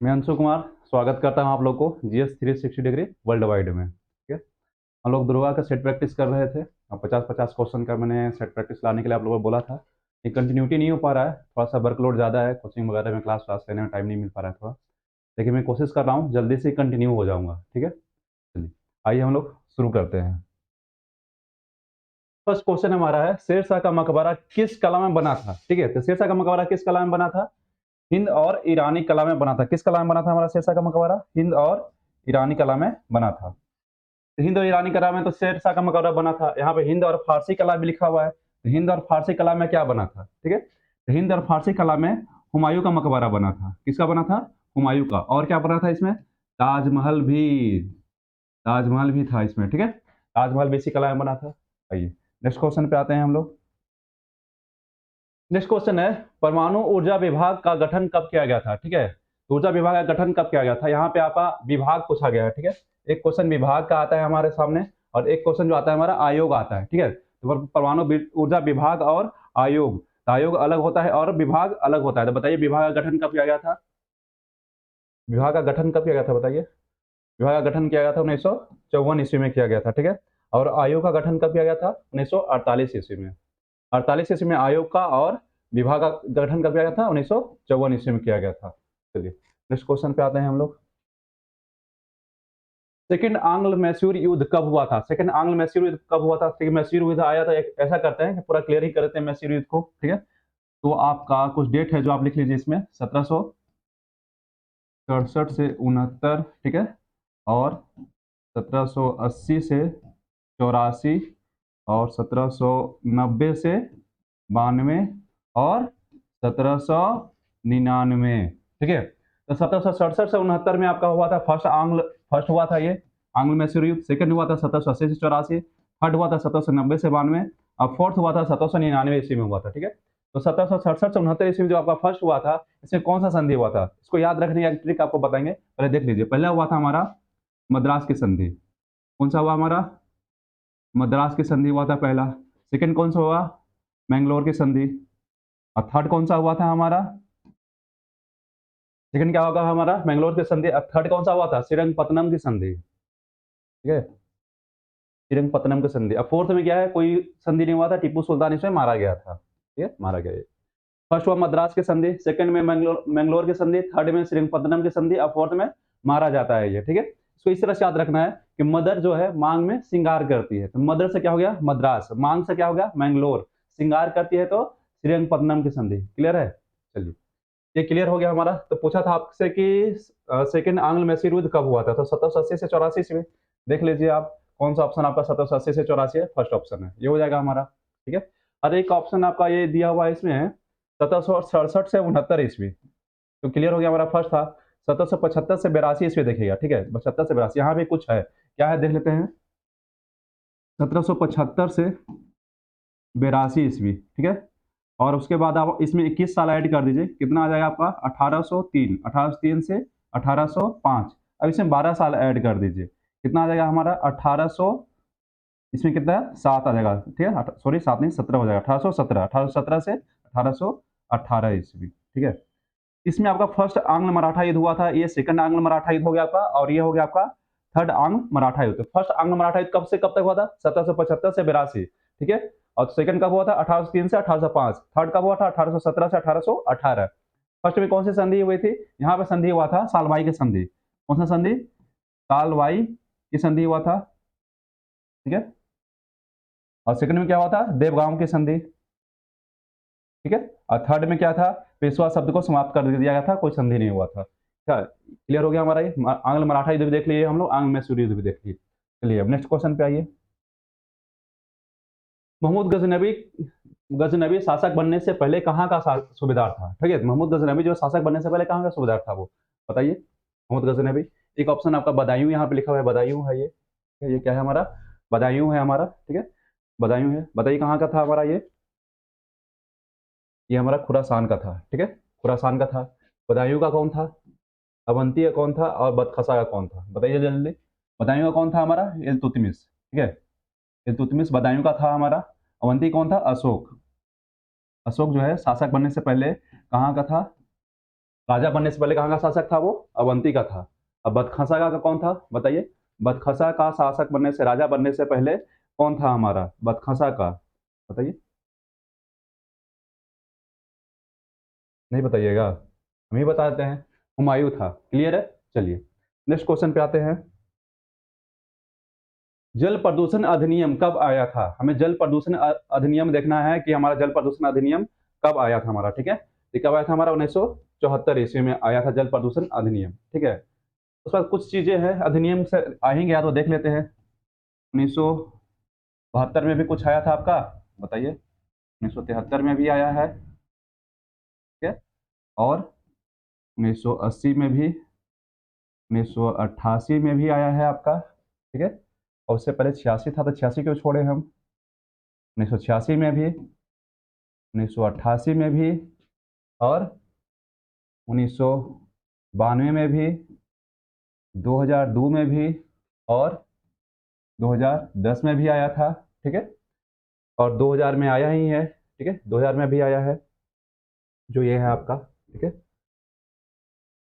मैं अंशु कुमार स्वागत करता हूं आप लोग को जीएस 360 डिग्री वर्ल्ड वाइड में। ठीक है। हम लोग दुर्गा का सेट प्रैक्टिस कर रहे थे। अब 50-50 क्वेश्चन का मैंने सेट प्रैक्टिस लाने के लिए आप लोगों को बोला था। ये कंटिन्यूटी नहीं हो पा रहा है, थोड़ा सा वर्कलोड ज़्यादा है, कोचिंग वगैरह में क्लास क्लास लेने में टाइम नहीं मिल पा रहा है थोड़ा। लेकिन मैं कोशिश कर रहा हूँ जल्दी से कंटिन्यू हो जाऊँगा। ठीक है। चलिए आइए हम लोग शुरू करते हैं। फर्स्ट क्वेश्चन हमारा है, शेरशाह का मकबरा किस कला में बना था। ठीक है, तो शेरशाह का मकबरा किस कला में बना था? हिंद और ईरानी कला में बना था। किस कला में बना था हमारा शेरशाह का मकबरा? हिंद और ईरानी कला में बना था। तो हिंद और ईरानी कला में तो शेरशाह का मकबरा बना था। यहाँ पे हिंद और फारसी कला भी लिखा हुआ है, तो हिंद और फारसी कला में क्या बना था? ठीक है, तो हिंद और फारसी कला में हुमायूं का मकबरा बना था। किसका बना था? हुमायूं का। और क्या बना था इसमें? ताजमहल भी। ताजमहल भी था इसमें। ठीक है, ताजमहल भी इसी कला में बना था। आइए नेक्स्ट क्वेश्चन पे आते हैं हम लोग। नेक्स्ट क्वेश्चन है, परमाणु ऊर्जा विभाग का गठन कब किया गया था? ठीक है, तो ऊर्जा विभाग का गठन कब किया गया था? यहाँ पे आपका विभाग पूछा गया है। ठीक है, एक क्वेश्चन विभाग का आता है हमारे सामने और एक क्वेश्चन जो आता है हमारा आयोग आता है। ठीक है, तो परमाणु ऊर्जा विभाग और आयोग, तो आयोग अलग होता है और विभाग अलग होता है। तो बताइए विभाग का गठन कब किया गया था? विभाग का गठन कब किया गया था बताइए? विभाग का गठन किया गया था 1954 ईस्वी में किया गया था। ठीक है, और आयोग का गठन कब किया गया था? 1948 ईस्वी में। 48 ईस्वी में आयोग का और विभाग का गठन कब किया गया था? 1954 ईस्वी में किया गया था। चलिए नेक्स्ट क्वेश्चन पे आते हैं हम लोग। सेकंड आंग्ल मैसूर युद्ध कब हुआ था? सेकंड आंग्ल मैसूर युद्ध कब हुआ था? मैसूर युद्ध आया था। एक ऐसा करते हैं कि पूरा क्लियर ही करते हैं मैसूर युद्ध को। ठीक है, तो आपका कुछ डेट है जो आप लिख लीजिए इसमें, 1767 से 69। ठीक है, और 1780 से 84 और 1790 से 92 और 1799। ठीक है, तो 1767 से 69 में आपका हुआ था फर्स्ट हुआ था ये आंग्ल मैसूर युद्ध। सेकंड हुआ था 1780 से 84। थर्ड हुआ था 1790 से 92 और फोर्थ हुआ था 1799 ईस्वी में हुआ था। ठीक है, तो 1767 से 69 ईस्वी में जो आपका फर्स्ट हुआ था, इसमें कौन सा संधि हुआ था? इसको याद रखने की ट्रिक आपको बताएंगे, पहले देख लीजिए। पहला हुआ था हमारा मद्रास की संधि। कौन सा हुआ हमारा? मद्रास की संधि हुआ था पहला। सेकंड कौन सा हुआ? मैंगलोर की संधि। और थर्ड कौन सा हुआ था हमारा? सेकंड क्या होगा हमारा? मैंगलोर की संधि। और थर्ड कौन सा हुआ था? श्रीरंगपत्तनम की संधि। ठीक है, श्रीरंगपत्तनम की संधि। अब फोर्थ में क्या है? कोई संधि नहीं हुआ था, टीपू सुल्तान इसमें मारा गया था। ठीक है, मारा गया। फर्स्ट हुआ मद्रास की संधि, सेकंड में मैंगलोर की संधि, थर्ड में श्रीरंगपत्तनम की संधि और फोर्थ में मारा जाता है ये। ठीक है, इसको इस तरह से याद रखना है कि मदर जो है मांग में श्रृंगार करती है, तो मदर से क्या हो गया? मद्रास। मांग से क्या हो गया? मैंगलोर। श्रृंगार करती है तो श्रीरंगपत्तनम की संधि। क्लियर है? चलिए ये क्लियर हो गया हमारा। तो पूछा था आपसे कि सेकंड आंग्ल मैसूर युद्ध कब हुआ था, तो 1780 से 84 ईस्वी। देख लीजिए आप कौन सा ऑप्शन आपका 1780 से 84 है, फर्स्ट ऑप्शन है, ये हो जाएगा हमारा। ठीक है, और एक ऑप्शन आपका ये दिया हुआ है इसमें 1767 से 69 ईस्वी। तो क्लियर हो गया हमारा, फर्स्ट था। 1775 से 82 ईस्वी देखिएगा। ठीक है, 75 से 82 यहाँ भी कुछ है, क्या है देख लेते हैं। 1775 से 82 ईस्वी। ठीक है, और उसके बाद आप इसमें 21 साल ऐड कर दीजिए, कितना आ जाएगा आपका? 1803। 1803 से 1805। अब इसमें 12 साल ऐड कर दीजिए, कितना आ जाएगा हमारा? 1800। इसमें कितना है? 7 आ जाएगा। ठीक है, सॉरी 7 नहीं 17 हो जाएगा। 1817। 1817 से 1818 ईस्वी। ठीक है, इसमें आपका फर्स्ट आंग्ल मराठा युद्ध हुआ था, ये सेकंड आंग्ल मराठा युद्ध हो गया आपका, और ये हो गया आपका थर्ड आंग्ल मराठा युद्ध। फर्स्ट आंग्ल मराठा युद्ध कब से कब तक हुआ था? 1775 से 82। ठीक है, और सेकंड कब हुआ था? 1803 से 1805। थर्ड कब हुआ था? 1817 से 1818। फर्स्ट में कौन सी संधि हुई थी? यहाँ पे संधि हुआ था सालवाई की संधि। कौन सा संधि? सालवाई की संधि हुआ था। ठीक है, और सेकंड में क्या हुआ था? देवगांव की संधि। ठीक है, और थर्ड में क्या था? पेशवा शब्द को समाप्त कर दिया गया था, कोई संधि नहीं हुआ था। क्या क्लियर हो गया हमारा? ये आंग्ल मराठा युद्ध भी देख लिए हम लोग, आंग्ल मैसूर युद्ध भी देख लिए। चलिए अब नेक्स्ट क्वेश्चन पे आइए। महमूद गजनबी गजनबी शासक बनने से पहले कहाँ का सूबेदार था? ठीक है, महमूद गजनबी जो शासक बनने से पहले कहाँ का सूबेदार था वो बताइए। महमूद गजनबी, एक ऑप्शन आपका बदायूं यहाँ पे लिखा हुआ है, बदायूं है ये क्या है हमारा? बदायूं है हमारा। ठीक है, बदायूं है। बताइए कहाँ का था हमारा ये हमारा खुरासान का था। ठीक है, खुरासान का था। बदायूं का कौन था? अवंती का कौन था? और बदखसा का कौन था? बताइए जल्दी। बदायूं का कौन था हमारा? इल्तुतमिश। ठीक है, इल्तुतमिश बदायूं का था हमारा। अवंती कौन था? अशोक। अशोक जो है शासक बनने से पहले कहाँ का था? राजा बनने से पहले कहाँ का शासक था वो? अवंती का था। अब बदखसा का कौन था बताइए? बदखसा का शासक बनने से, राजा बनने से पहले कौन था हमारा बदखसा का? बताइए। नहीं बताइएगा? हम ही बता देते हैं, हुमायूं था। क्लियर है? चलिए नेक्स्ट क्वेश्चन पे आते हैं। जल प्रदूषण अधिनियम कब आया था? हमें जल प्रदूषण अधिनियम देखना है कि हमारा जल प्रदूषण अधिनियम कब आया था हमारा, ठीक है? ये कब आया था हमारा? 1974 ईस्वी में आया था जल प्रदूषण अधिनियम, ठीक है? उसके बाद कुछ चीजें हैं अधिनियम से आएंगे या तो देख लेते हैं। 1972 में भी कुछ आया था आपका, बताइए। 1973 में भी आया है, ठीक है? और 1980 में भी, 1988 में भी आया है आपका, ठीक है? और उससे पहले 86 था, तो 86 क्यों छोड़े हम? 1986 में भी, 1988 में भी, और 1992 में भी, 2002 में भी, और 2010 में भी आया था, ठीक है? और 2000 में आया ही है, ठीक है? 2000 में भी आया है, जो ये है आपका, ठीक है?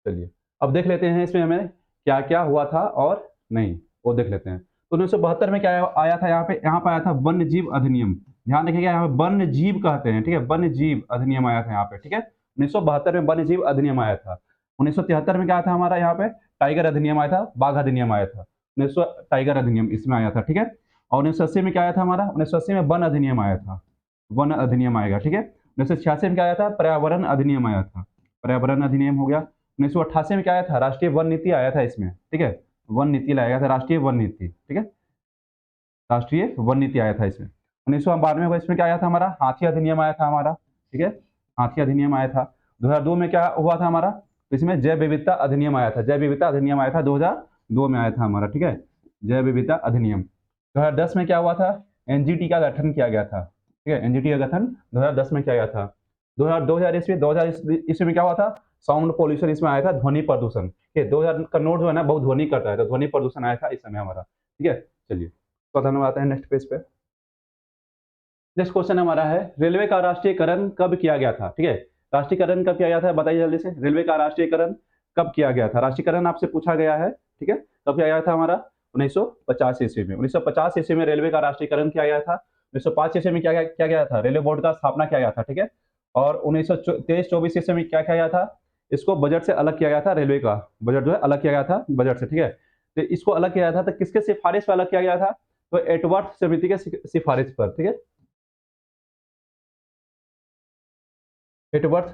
चलिए अब देख लेते हैं इसमें हमें क्या क्या हुआ था और नहीं, वो देख लेते हैं। तो 1972 में क्या आया था? यहाँ पे आया था वन्य जीव अधिनियम। ध्यान रखिएगा, यहाँ पे वन्य जीव कहते हैं, ठीक है? वन्य जीव अधिनियम आया था यहाँ पे, ठीक है? 1972 में वन्य जीव अधिनियम आया था। 1973 में क्या आया था हमारा? यहाँ पे टाइगर अधिनियम आया था, बाघ अधिनियम आया था। 1900 टाइगर अधिनियम इसमें आया था, ठीक है? और 1980 में क्या आया था हमारा? 1980 में वन अधिनियम आया था, वन अधिनियम आएगा, ठीक है? 1986 में क्या आया था? पर्यावरण अधिनियम आया था, पर्यावरण अधिनियम हो गया। 1988 में क्या आया था? राष्ट्रीय वन नीति आया था इसमें, ठीक है? वन नीति लाया गया था, राष्ट्रीय वन नीति, ठीक है? राष्ट्रीय वन नीति आया था इसमें। 1992 को इसमें क्या आया था हमारा? हाथी अधिनियम आया था हमारा, ठीक है? हाथी अधिनियम आया था। 2002 में क्या हुआ था हमारा? तो इसमें जैव विविधता अधिनियम आया था, जैव विविधता अधिनियम आया था, 2002 में आया था हमारा, ठीक है? जैव विविधता अधिनियम। 2010 में क्या हुआ था? एनजीटी का गठन किया गया था, ठीक है? एनजीटी का गठन 2010 में किया गया था। 2000 ईस्वी, 2000 ईस्वी में क्या हुआ था? साउंड पोल्यूशन इसमें आया था, ध्वनि प्रदूषण, ठीक है? 2000 का नोट जो है ना बहुत ध्वनि करता है, तो ध्वनि प्रदूषण आया था इस समय हमारा, ठीक है? चलिए तो धन्यवाद, आते हैं नेक्स्ट पेज पे। नेक्स्ट क्वेश्चन हमारा है, रेलवे का राष्ट्रीयकरण कब किया गया था? ठीक है, राष्ट्रीयकरण कब किया गया था बताइए जल्दी से। रेलवे का राष्ट्रीयकरण कब किया गया था? राष्ट्रीयकरण आपसे पूछा गया है, ठीक है? कब किया गया था हमारा? 1950 ईस्वी में। 1950 ईस्वी में रेलवे का राष्ट्रीयकरण किया गया था। 1905 ईस्वी में क्या गया था? रेलवे बोर्ड का स्थापना किया गया था, ठीक है? और 1923-24 ईस्वी में क्या किया गया था? इसको बजट से अलग किया गया था, रेलवे का बजट जो है अलग किया गया था बजट से, ठीक है? तो इसको अलग किया गया था, तो किसके सिफारिश पर अलग किया गया था? तो एटवर्थ समिति के सिफारिश पर, ठीक है? एटवर्थ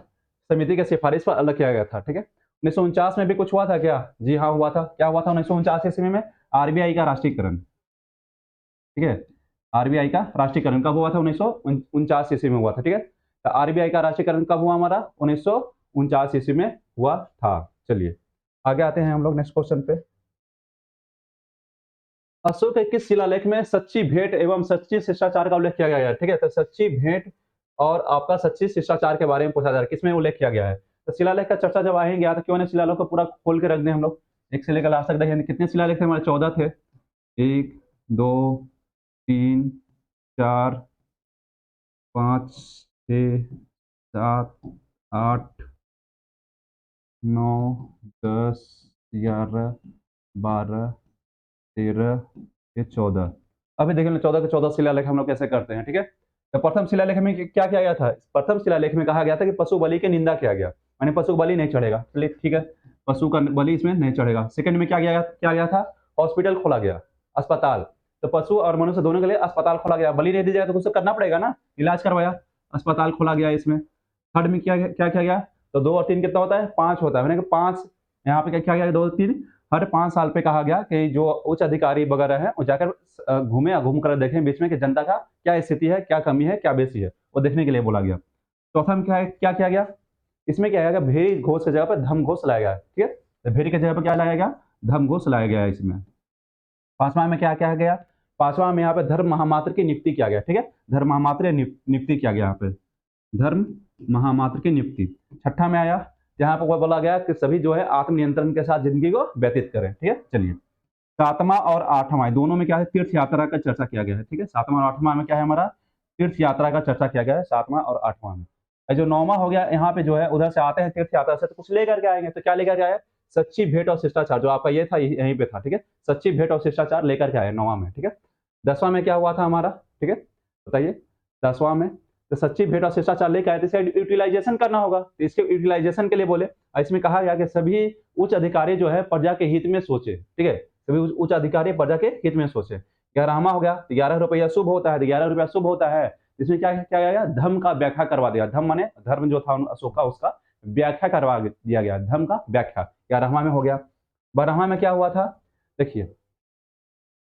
समिति के सिफारिश पर अलग किया गया था, ठीक है? 1949 में भी कुछ हुआ था क्या? जी हाँ हुआ था। क्या हुआ था 1949 ईस्वी में? आरबीआई का राष्ट्रीयकरण, ठीक है? आरबीआई का राष्ट्रीयकरण कब हुआ था? 1949 ईस्वी में हुआ था, ठीक है? तो आरबीआई का राष्ट्रीयकरण कब हुआ हमारा? 1949 ईस्वी में हुआ था। चलिए आगे आते हैं हम लोग नेक्स्ट क्वेश्चन पे। अशोक के किस शिलालेख में सच्ची भेंट एवं सच्ची शिष्टाचार का उल्लेख किया गया है? ठीक है, तो सच्ची भेंट और आपका सच्ची शिष्टाचार के बारे में पूछा जा रहा है, किसमें उल्लेख किया गया है? तो शिलालेख का चर्चा जब आएंगे तो क्यों ना शिलालेख को पूरा खोल के रख दें हम लोग। एक से लेकर लास्ट तक देखेंगे कितने शिलालेख थे हमारे? 14 थे। 1, 2, 3, 4, 5, 6, 7, 8, 9, 10, 11, 12, 13, ये 14। अभी देखेंगे 14 के 14 शिलालेख हम लोग कैसे करते हैं, ठीक है? तो प्रथम शिलालेख में क्या किया गया था? प्रथम शिलालेख में कहा गया था कि पशु बलि की निंदा किया गया, यानी पशु बलि नहीं चढ़ेगा। चलिए ठीक है, पशु का बलि इसमें नहीं चढ़ेगा। सेकंड में क्या गया था? हॉस्पिटल खोला गया, अस्पताल। तो पशु और मनुष्य दोनों के लिए अस्पताल खोला गया। बलि नहीं दी जाएगा तो कुछ तो करना पड़ेगा ना, इलाज करवाया, अस्पताल खोला गया इसमें। थर्ड में क्या किया गया? तो 2 और 3 कितना होता है? 5 होता है, मैंने कहा 5। यहाँ पे क्या गया? 2 और 3 हर 5 साल पे कहा गया कि जो उच्च अधिकारी वगैरह हैं वो जाकर घूम कर देखें बीच में कि जनता का क्या स्थिति है, क्या कमी है, क्या बेसी है, वो देखने के लिए बोला गया। चौथा में क्या किया गया? इसमें क्या गया? भेरी घोष की जगह पर धर्म घोष लाया गया, ठीक है? तो भेरी की जगह पर क्या लाया गया? धर्म घोष लाया गया इसमें। पांचवा में क्या गया? पांचवा में यहाँ पे धर्म महामात्र की नियुक्ति किया गया, ठीक है? धर्म महामात्र नियुक्ति किया गया यहाँ पे, धर्म महामात्र की नियुक्ति। छठा में आया जहां पर बोला गया कि सभी जो है आत्मनियंत्रण के साथ जिंदगी को व्यतीत करें, ठीक है? चलिए सातवां और आठवां दोनों में क्या है? तीर्थ यात्रा का चर्चा किया गया है, ठीक है? सातवां और आठवां में क्या है हमारा? तीर्थ यात्रा का चर्चा किया गया है, सातवां और आठवां में। जो 9वां हो गया, यहाँ पे जो है उधर से आते हैं तीर्थ यात्रा से तो कुछ लेकर के आएंगे, तो क्या लेकर के आए? सच्ची भेंट और शिष्टाचार, जो आपका ये था यहीं पे था, ठीक है। सच्ची भेंट और शिष्टाचार लेकर के आए 9वां में, ठीक है। 10वां में क्या हुआ था हमारा, ठीक है, बताइए। 10वां में तो सच्ची भेंट और शिष्टाचार लेकर आए, तो इसका यूटिलाइजेशन करना होगा, तो इसके यूटिलाइजेशन के लिए बोले, और इसमें कहा गया कि सभी उच्च अधिकारी जो है प्रजा के हित में सोचे, ठीक है। सभी उच्च अधिकारी प्रजा के हित में सोचे। 11वां हो गया, 11 रुपया शुभ होता है, 11 रुपया शुभ होता है। इसमें क्या क्या गया? धर्म का व्याख्या करवा दिया। धर्म माने धर्म जो था अशोक का, उसका व्याख्या करवा दिया गया, धर्म का व्याख्या। 11वां में हो गया। 12वां में क्या हुआ था? देखिए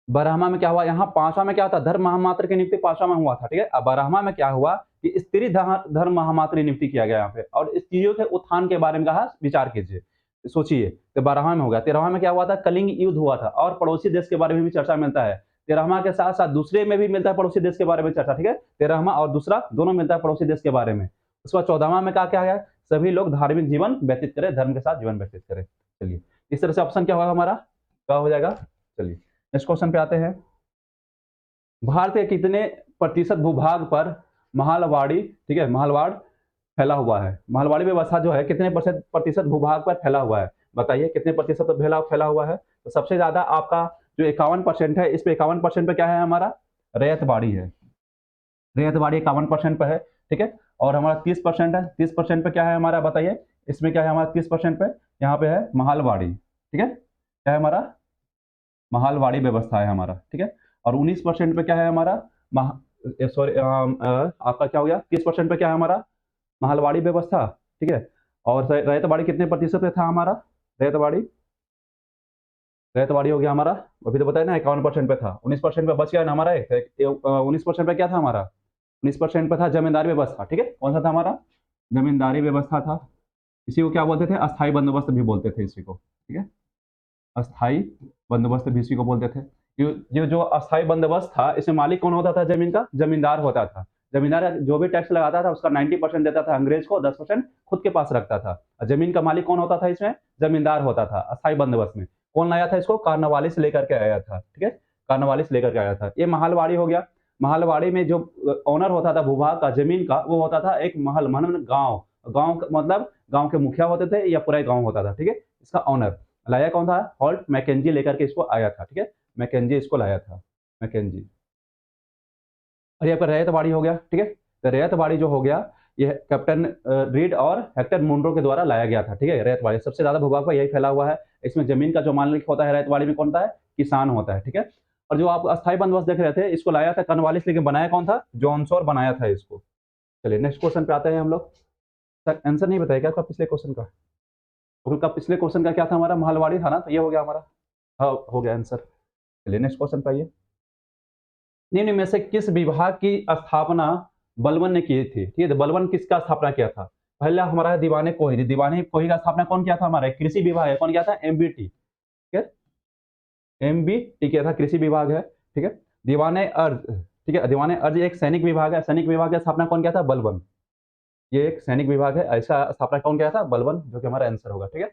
12वां में क्या हुआ? यहाँ 5वां में क्या था? धर्म महामात्र की नियुक्ति 5वां में हुआ था, ठीक है। अब 12वां में क्या हुआ कि स्त्री धर्म महामात्र की नियुक्ति किया गया यहाँ पे, और इस चीजों के उत्थान के बारे में कहा विचार कीजिए, सोचिए। तो 12वां में हो गया। 13वां में क्या हुआ था? कलिंग युद्ध हुआ था, और पड़ोसी देश के बारे में भी चर्चा मिलता है। 13वां के साथ साथ दूसरे में भी मिलता है पड़ोसी देश के बारे में चर्चा, ठीक है। 13वां और दूसरा दोनों मिलता है पड़ोसी देश के बारे में। उसके बाद 14वां में क्या है? सभी लोग धार्मिक जीवन व्यतीत करें, धर्म के साथ जीवन व्यतीत करें। चलिए, इस तरह से ऑप्शन क्या होगा हमारा? क्या हो जाएगा? चलिए नेक्स्ट क्वेश्चन पे आते हैं। भारत के कितने प्रतिशत भूभाग पर महालवाड़ी, ठीक है, महालवाड़ फैला हुआ है? महालवाड़ी व्यवस्था जो है कितने प्रतिशत भूभाग पर फैला हुआ है? बताइए कितने प्रतिशत पर फैला हुआ है? तो सबसे ज्यादा आपका जो 51% है, इस पे 51% पे क्या है हमारा? रैयतबाड़ी है। रैयतबाड़ी 51% पे है, ठीक है। और हमारा 30% है, 30% पे क्या है हमारा? बताइए इसमें क्या है हमारा? 30% पे यहाँ पे है महालवाड़ी, ठीक है। क्या है हमारा? महालवाड़ी व्यवस्था है हमारा, ठीक है। और 19% पे क्या है हमारा? सॉरी, आपका क्या हो गया? 30% पे क्या है हमारा? महालवाड़ी व्यवस्था, ठीक है। और रैयतबाड़ी कितने प्रतिशत पे था हमारा? रैयतबाड़ी रैयतबाड़ी हो गया हमारा, अभी तो बताया ना 51% पे था। 19% पे बच गया ना हमारा, 19% पे क्या था हमारा? 19% पे था जमींदारी व्यवस्था, ठीक है। कौन सा था हमारा? जमींदारी व्यवस्था था। इसी को क्या बोलते थे? अस्थायी बंदोबस्त भी बोलते थे इसी को, ठीक है। अस्थाई बंदोबस्त भी इसी को बोलते थे। ये जो अस्थाई बंदोबस्त था, इसमें मालिक कौन होता था जमीन का? जमींदार होता था। जमींदार जो भी टैक्स लगाता था उसका 90% देता था अंग्रेज को, 10% खुद के पास रखता था। और जमीन का मालिक कौन होता था इसमें? जमींदार होता था अस्थाई बंदोबस्त में। कौन लाया था इसको? कार्नवालिस लेकर के आया था, ठीक है। कार्नवालिस लेकर के आया था। ये महालवाड़ी हो गया। महालवाड़ी में जो ओनर होता था भूभाग का, जमीन का, वो होता था एक महल, मतलब गांव। गांव मतलब गांव के मुखिया होते थे या पूरा गांव होता था, ठीक है। इसका ओनर लाया कौन था? हॉल्ट मैकेंजी लेकर के इसको आया था, ठीक है। मैकेंजी इसको लाया था, मैकेंजी। और ये आपका रैयतबाड़ी हो गया, ठीक है। तो रैयतबाड़ी जो हो गया, ये कैप्टन रीड और हेक्टर मुंड्रो के द्वारा लाया गया था, ठीक है। रैयतबाड़ी सबसे ज्यादा भूभाग पर यही फैला हुआ है। इसमें जमीन का जो मालिक होता है रैयतबाड़ी में कौन होता है? किसान होता है, ठीक है। और जो आप अस्थायी बंदोबस्त देख रहे थे, इसको लाया था कर्नवालिस, लेकिन बनाया कौन था? जॉनसोर बनाया था इसको। चलिए नेक्स्ट क्वेश्चन पे आते हैं हम लोग। सर आंसर नहीं बताया क्या पिछले क्वेश्चन का? का पिछले क्वेश्चन का क्या था हमारा? महलवाड़ी था ना, तो ये हो गया हमारा। हाँ हो गया आंसर। चलिए नेक्स्ट क्वेश्चन पे आइए। निम्न में से किस विभाग की स्थापना बलबन ने की थी? ठीक है, तो बलबन किसका स्थापना किया था? पहला हमारा है दीवाने कोही। दीवाने कोही का स्थापना कौन किया था? हमारा कृषि विभाग है, कौन किया था? एमबीटी, ठीक है। एमबीटी किया था, कृषि विभाग है, ठीक है। दीवाने अर्ज, ठीक है, दीवाने अर्ज एक सैनिक विभाग है। सैनिक विभाग की स्थापना कौन किया था? बलबन। ये एक सैनिक विभाग है, ऐसा स्थापना कौन किया था? बलबन, जो कि हमारा आंसर होगा, ठीक है।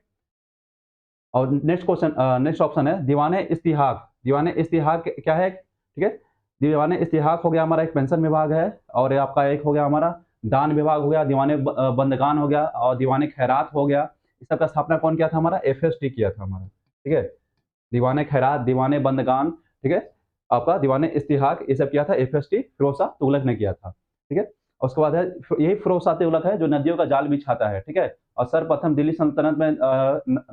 और नेक्स्ट क्वेश्चन, नेक्स्ट ऑप्शन है दीवाने इस्तिहाक। दीवाने इस्तिहाक क्या है? ठीक है, दीवाने इस्तिहाक हो गया हमारा एक पेंशन विभाग है। और ये आपका एक हो गया हमारा दान विभाग हो गया, दीवाने बंदगान हो गया, और दीवाने खैरात हो गया। इस सब का स्थापना कौन किया था? हमारा एफएसटी किया था हमारा, ठीक है। दीवाने खैरात, दीवाने बंदगान, ठीक है, आपका दीवाने इस्तिहाक, ये सब किया था एफएसटी फिरोज शाह तुगलक ने किया था, ठीक है। और उसके बाद है यही फिरोज शाह तुगलक है जो नदियों का जाल बिछाता है, ठीक है। और सर्वप्रथम दिल्ली सल्तनत में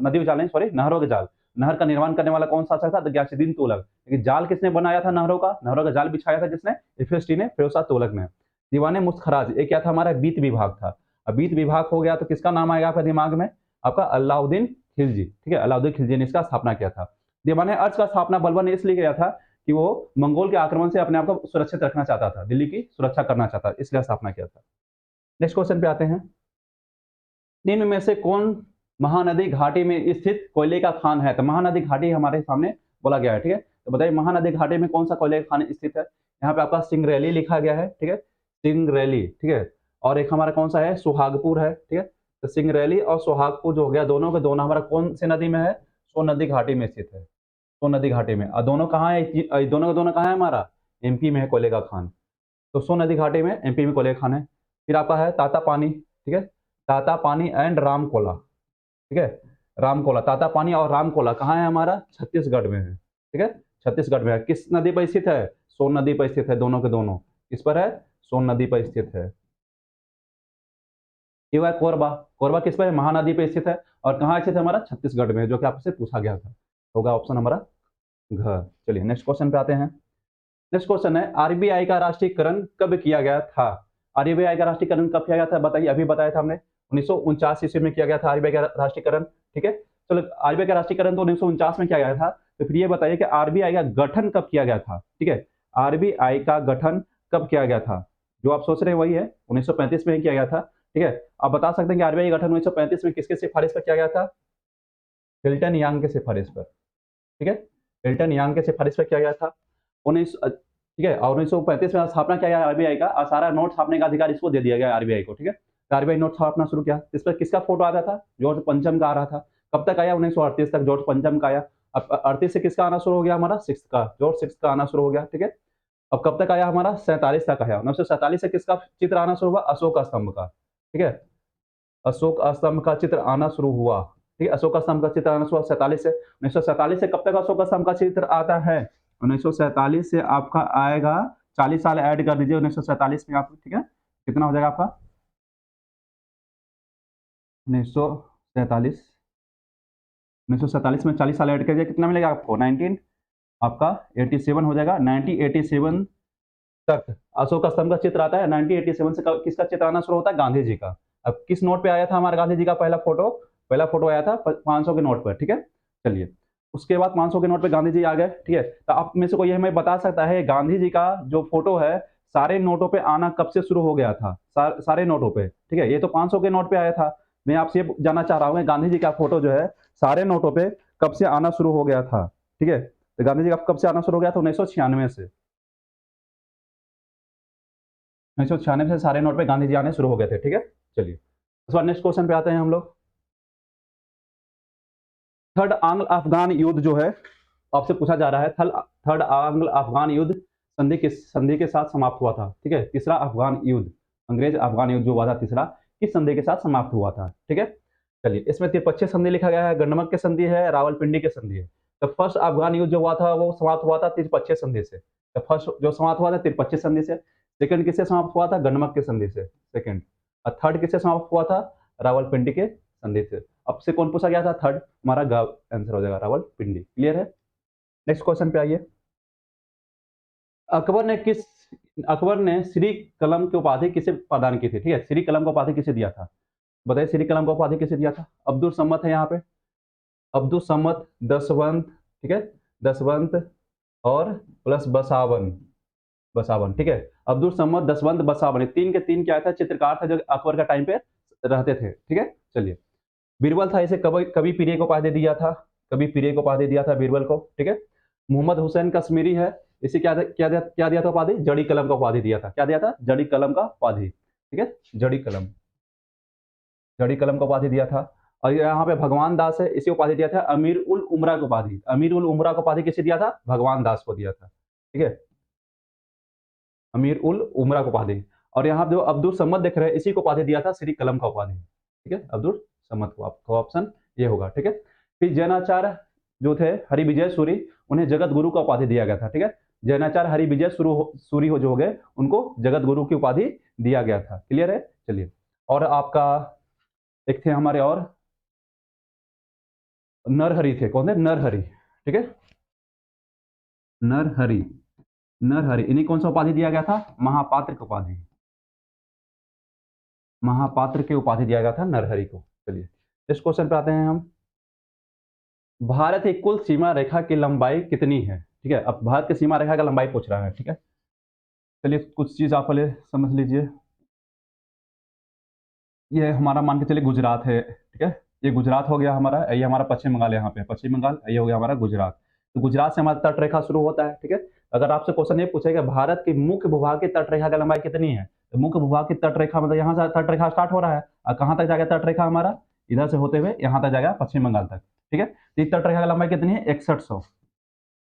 नदी जाल नहीं, सॉरी, नहरों के जाल, नहर का निर्माण करने वाला कौन शासक था? तो गयासुद्दीन तुगलक। लेकिन जाल किसने बनाया था? नहरों का जाल बिछाया था जिसने? एफएसटी ने, फिरोज शाह तुगलक ने। दीवाने मुस्तखराज ये क्या था? हमारा बीत विभाग था। अब बीत विभाग हो गया तो किसका नाम आएगा आपका दिमाग में? आपका अलाउद्दीन खिलजी, ठीक है। अलाउद्दीन खिलजी ने इसका स्थापना किया था। दीवाने अर्ज का स्थापना बलबन ने इसलिए किया था कि वो मंगोल के आक्रमण से अपने आप को सुरक्षित रखना चाहता था, दिल्ली की सुरक्षा करना चाहता था, इसलिए स्थापना किया था। नेक्स्ट क्वेश्चन पे आते हैं। निम्न में से कौन महानदी घाटी में स्थित कोयले का खान है? तो महानदी घाटी हमारे सामने बोला गया है, ठीक है। तो बताइए महानदी घाटी में कौन सा कोयले का खान स्थित है? यहाँ पे आपका सिंगरैली लिखा गया है, ठीक है, सिंगरैली, ठीक है। और एक हमारा कौन सा है? सुहागपुर है, ठीक है। तो सिंगरैली और सुहागपुर जो हो गया, दोनों के दोनों हमारा कौन सी नदी में है? सोन नदी घाटी में स्थित है, सोन नदी घाटी में। और दोनों कहाँ है? दोनों का दोनों कहाँ है हमारा? एमपी में है कोयले का खान। तो सोन नदी घाटी में, एमपी में कोयले का खान है। फिर आपका है तातापानी, ठीक है, तातापानी एंड रामकोला, ठीक है, रामकोला, तातापानी और रामकोला कहाँ है हमारा, छत्तीसगढ़ में है, ठीक है, छत्तीसगढ़ में है। किस नदी पर स्थित है, सोन नदी पर स्थित है, दोनों के दोनों किस पर है, सोन नदी पर स्थित है। ये हुआ कोरबा, कोरबा किस पर है, महानदी पे स्थित है, और कहाँ स्थित है हमारा, छत्तीसगढ़ में, जो कि आपसे पूछा गया था, होगा ऑप्शन हमारा घ। चलिए नेक्स्ट क्वेश्चन पे आते हैं। नेक्स्ट क्वेश्चन है, आरबीआई का राष्ट्रीयकरण कब किया गया था। आरबीआई का राष्ट्रीयकरण कब किया गया था, बताइए, अभी बताया था हमने 1949 ईस्वी में किया गया था आरबीआई का राष्ट्रीयकरण, ठीक है। चलो आरबीआई का राष्ट्रीयकरण तो 1949 में किया गया था, तो फिर ये बताइए कि आरबीआई का गठन कब किया गया था, ठीक है, आरबीआई का गठन कब किया गया था। जो आप सोच रहे हैं वही है, 1935 में ही किया गया था, ठीक है। आप बता सकते हैं कि आरबीआई का गठन 1935 में किसके सिफारिश पर किया गया था, हिल्टन यांग के सिफारिश पर, ठीक है, हिल्टन यांग के सिफारिश पर किया गया था। 19 ठीक है, और 1935 में स्थापना किया गया आरबीआई का, और सारा नोट छापने का अधिकार इसको दे दिया गया आरबीआई को, ठीक है। तो आरबीआई नोट छापना शुरू किया, इस पर किसका फोटो आता था, जॉर्ज पंचम का आ रहा था। कब तक आया, 1938 तक जॉर्ज पंचम का आया। अब 38 से किसका आना शुरू हो गया, हमारा सिक्स का, जॉर्ज सिक्स का आना शुरू हो गया, ठीक है। अब कब तक आया हमारा, 47 तक आया। 1947 से किसका चित्र आना शुरू हुआ, अशोक स्तंभ का, ठीक है, अशोक स्तंभ का चित्र आना शुरू हुआ, ठीक है, अशोक स्तंभ का चित्र आना शुरू हुआ 47 से। 1947 से कब तक अशोक स्तंभ का चित्र आता है, 1947 से आपका आएगा, 40 साल ऐड कर दीजिए 1947 में आप, ठीक है, कितना हो जाएगा आपका 1947, 1947 में 40 साल ऐड कर दिया, कितना मिलेगा आपको 19, आपका 87 हो जाएगा। 1987 तक अशोक स्तंभ का चित्र आता है। 1987 से किसका चित्र आना शुरू होता है, गांधी जी का। अब किस नोट पे आया था हमारा गांधी जी का पहला फोटो, पहला फोटो आया था 500 के नोट पर, ठीक है। चलिए उसके बाद 500 के नोट पे गांधी जी आ गए, ठीक है। तो आप में से कोई हमें बता सकता है गांधी जी का जो फोटो है सारे नोटों पे आना कब से शुरू हो गया था, सारे नोटों पे, ठीक है। ये तो 500 के नोट पे आया था, मैं आपसे ये जानना चाह रहा हूँ गांधी जी का फोटो जो है सारे नोटों पे कब से आना शुरू हो गया था, ठीक है। तो गांधी जी का कब से आना शुरू हो गया था, 1996 से, 1996 से सारे नोट पे गांधी जी आने शुरू हो गए थे, ठीक है। चलिए उस बाद नेक्स्ट क्वेश्चन पे आते हैं हम लोग। थर्ड आंग्ल अफगान युद्ध जो है आपसे पूछा जा रहा है, थर्ड आंग्ल अफगान युद्ध संधि के साथ समाप्त हुआ था, ठीक है। तीसरा अफगान युद्ध, अंग्रेज अफगान युद्ध जो हुआ था तीसरा, किस संधि के साथ समाप्त हुआ था, ठीक है। चलिए इसमें त्रिपक्षीय संधि लिखा गया है, गंडमक के संधि है, रावलपिंडी के संधि है। तो फर्स्ट अफगान युद्ध जो हुआ था वो समाप्त हुआ था त्रिपक्षीय संधि से, तो फर्स्ट जो समाप्त हुआ था त्रिपक्षीय संधि से। सेकंड किससे समाप्त हुआ था, गंडमक के संधि से, सेकंड। और थर्ड किससे समाप्त हुआ था, रावलपिंडी के संधि से। अब से कौन पूछा गया था, थर्ड, हमारा ग आंसर हो जाएगा रावलपिंडी। क्लियर है। नेक्स्ट क्वेश्चन पे आइए। अकबर ने किस अकबर ने श्री कलम की उपाधि किसे प्रदान की थी, ठीक है, श्री कलम का उपाधि किसे दिया था, बताइए श्री कलम का उपाधि किसे दिया था। अब्दुल सम्मत है यहाँ पे, अब्दुल सम्मत, दसवंत, ठीक है, दसवंत और प्लस बसावन, बसावन, ठीक है। अब्दुल सम्मत, दसवंत, बसावन, ये तीन के तीन क्या था, चित्रकार था जो अकबर का टाइम पे रहते थे, ठीक है। चलिए बीरबल था, इसे कवि कवि पीरे को उपाधि दिया था, कवि पीरे को उपाधि दिया था बीरबल को, ठीक है। मोहम्मद हुसैन कश्मीरी है, इसे क्या दिया था उपाधि, जड़ी कलम का उपाधि दिया था, क्या दिया था, जड़ी कलम का उपाधि, ठीक है, जड़ी कलम, जड़ी कलम का उपाधि दिया था। और यहाँ पे भगवान दास है, इसे उपाधि दिया था अमीर उल उमरा को उपाधि, अमीर उल उमरा को उपाधि किसे दिया था, भगवान दास को दिया था, ठीक है, अमीर उल उमरा को उपाधि। और यहाँ जो अब्दुल सम्मद देख रहे हैं इसी को उपाधि दिया था श्री कलम का उपाधि, ठीक है, अब्दुल सम्मद को, आपका ऑप्शन ये होगा, ठीक है। फिर जैनाचार्य जो थे हरिविजय सूरी, उन्हें जगत गुरु का उपाधि दिया गया था, ठीक है। जैनाचार्य हरिविजय सूरी हो जो हो गए, उनको जगत गुरु की उपाधि दिया गया था। क्लियर है। चलिए और आपका एक थे हमारे और नरहरि थे, कौन थे, नरहरि, ठीक है, नरहरि, नरहरि, इन्हें कौन सा उपाधि दिया गया था, महापात्र की उपाधि, महापात्र की उपाधि दिया गया था नरहरि को। चलिए इस क्वेश्चन पे आते हैं हम। भारत की कुल सीमा रेखा की लंबाई कितनी है, ठीक है। अब भारत की सीमा रेखा का लंबाई पूछ रहा है, ठीक है। चलिए कुछ चीज आप पहले समझ लीजिए। ये हमारा मान के चलिए गुजरात है, ठीक है, ये गुजरात हो गया हमारा, ये हमारा पश्चिम बंगाल है, यहाँ पे पश्चिम बंगाल, ये हो गया हमारा गुजरात। तो गुजरात से हमारा तट रेखा शुरू होता है, ठीक है। अगर आपसे क्वेश्चन ये पूछेगा भारत की मुख्य भूभाग की तट रेखा की लंबाई कितनी है, तो मुख्य भूभाग की तट रेखा मतलब यहाँ से तट रेखा स्टार्ट हो रहा है और कहाँ तक जाएगा तट रेखा हमारा, इधर से होते हुए यहाँ तक जाएगा पश्चिम बंगाल तक, ठीक है। तो तट रेखा की लंबाई कितनी है, 6100,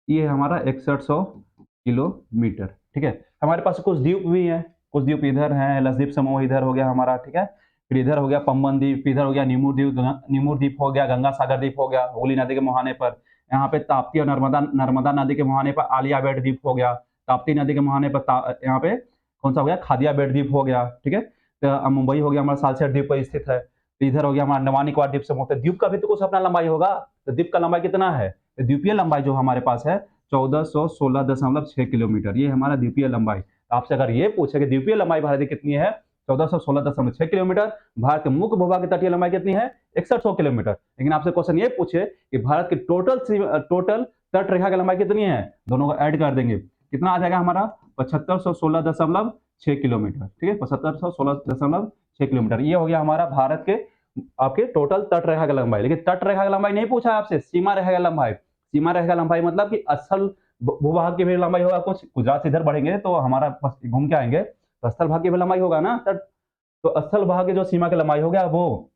ये हमारा 6100 किलोमीटर, ठीक है। हमारे पास कुछ द्वीप भी है, कुछ द्वीप इधर हैं, लक्षद्वीप समूह इधर हो गया हमारा, ठीक है। फिर इधर हो गया पंबन द्वीप, इधर हो गया निमूर द्वीप हो गया, गंगा सागर द्वीप हो गया हुगली नदी के मुहाने पर। यहाँ पे ताप्ती और नर्मदा नदी के मुहाने पर आलिया बेट द्वीप हो गया। ताप्ती नदी के मुहाने पर यहाँ पे कौन सा हो गया, खादिया बेट द्वीप हो गया, ठीक है। तो मुंबई हो गया हमारा सालसेट द्वीप पर स्थित है। तो इधर हो गया हमारा अंडमान निकोबार द्वीप समूह। तो द्वीप का भी तो कुछ अपना लंबाई होगा, तो द्वीप का लंबाई कितना है, तो द्वीपीय लंबाई जो हमारे पास है 1416.6 किलोमीटर, ये हमारा द्वीपीय लंबाई। आपसे अगर ये पूछे कि द्वीपीय लंबाई भारत की कितनी है, 1416.6 किलोमीटर। भारत के मुख्य भूभाग की तटीय लंबाई कितनी है, 6100 किलोमीटर। लेकिन आपसे क्वेश्चन ये पूछे कि भारत की टोटल तट रेखा की लंबाई कितनी है, दोनों को ऐड कर देंगे, कितना आ जाएगा हमारा 7516.6 किलोमीटर, ठीक है, 7516.6 किलोमीटर। ये हो गया हमारा भारत के आपके टोटल तट रेखा की लंबाई। लेकिन तट रेखा की लंबाई नहीं पूछा आपसे, सीमा रेखा की लंबाई। सीमा रेखा की लंबाई मतलब कि असल भूभाग की भी लंबाई होगा, कुछ गुजरात से इधर बढ़ेंगे तो हमारा घूम के आएंगे तो स्थल भाग की भी लंबाई होगा ना तट। तो स्थल भाग की जो सीमा की लंबाई हो गया वो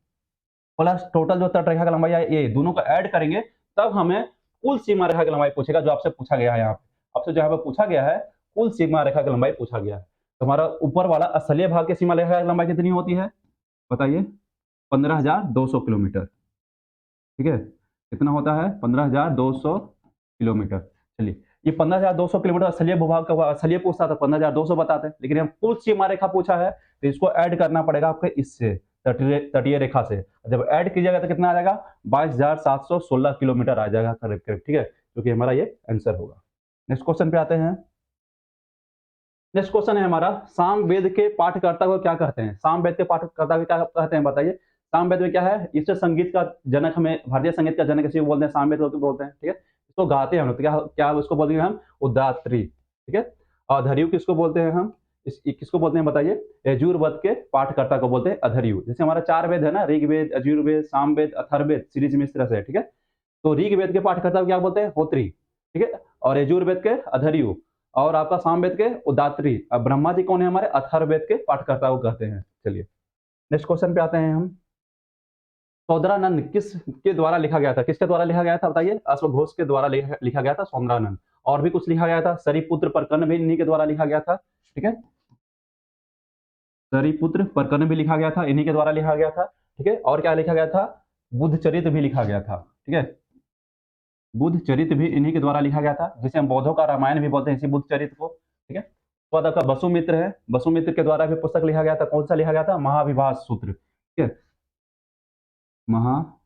प्लस टोटल जो तट रेखा की लंबाई है, ये दोनों को ऐड करेंगे तब हमें कुल सीमा रेखा की लंबाई पूछेगा, जो आपसे पूछा गया है। यहाँ पे आपसे जहाँ पे पूछा गया है कुल सीमा रेखा की लंबाई पूछा गया है। तो हमारा ऊपर वाला स्थलीय भाग की सीमा रेखा की लंबाई कितनी होती है बताइए, 15,200 किलोमीटर, ठीक है। कितना होता है, 15,200 किलोमीटर। चलिए, ये 15,200 किलोमीटर स्थलीय भूभाग का स्थलीय पूछता था, 15,200 बताते, लेकिन हम कुल सीमा रेखा पूछा है तो इसको ऐड करना पड़ेगा आपके इससे, तटीय रेखा से। जब ऐड कीजिएगा तो कितना आ जाएगा, 22,716 किलोमीटर आ जाएगा करीब करीब, ठीक है, क्योंकि हमारा ये आंसर होगा। नेक्स्ट क्वेश्चन पे आते हैं। नेक्स्ट क्वेश्चन है हमारा, सामवेद के पाठकर्ता को क्या कहते हैं, सामवेद के पाठकर्ता को क्या कहते हैं बताइए। सामवेद में क्या है, इसे संगीत का जनक, हमें भारतीय संगीत का जनक इसी को बोलते हैं, सामवेद को बोलते हैं, ठीक है। इसको गाते हैं हम लोग, तो क्या क्या उसको बोलते हैं हम, उदात्री, ठीक है। अधर्यु किसको बोलते हैं हम, किसको बोलते हैं बताइए, यजुर्वेद के पाठकर्ता को बोलते हैं अधर्यु। जैसे हमारा 4 वेद है ना, ऋग्वेद, यजुर्वेद, सामवेद, अथर्ववेद, सीरीज में इस तरह से है, ठीक है। तो ऋग्वेद के पाठकर्ता को क्या बोलते हैं, होत्री, ठीक है, और यजुर्वेद के अधर्यु, और आपका सामवेद के उदात्री। अब ब्रह्मा जी कौन है, हमारे अथर्ववेद के पाठकर्ता को कहते हैं। चलिए नेक्स्ट क्वेश्चन पे आते हैं हम। सौंदरानंद किस के द्वारा लिखा गया था, किसके द्वारा लिखा गया था बताइए, अश्वघोष के द्वारा लिखा गया था सौंदरानंद। और भी कुछ लिखा गया था, सरिपुत्र परकन भी इन्हीं के द्वारा लिखा गया था, ठीक है। सरिपुत्र परकन भी लिखा गया था, इन्हीं के द्वारा लिखा गया था, ठीक है। और क्या लिखा गया था, बुद्ध चरित भी लिखा गया था, ठीक है। बुद्ध चरित भी इन्हीं के द्वारा लिखा गया था, जिसे हम बौद्धों का रामायण भी बोलते हैं, इसी बुद्ध चरित को, ठीक है। उसके बाद आपका वसुमित्र है, वसुमित्र के द्वारा भी पुस्तक लिखा गया था, कौन सा लिखा गया था, महाविभास सूत्र, ठीक है, महाविभास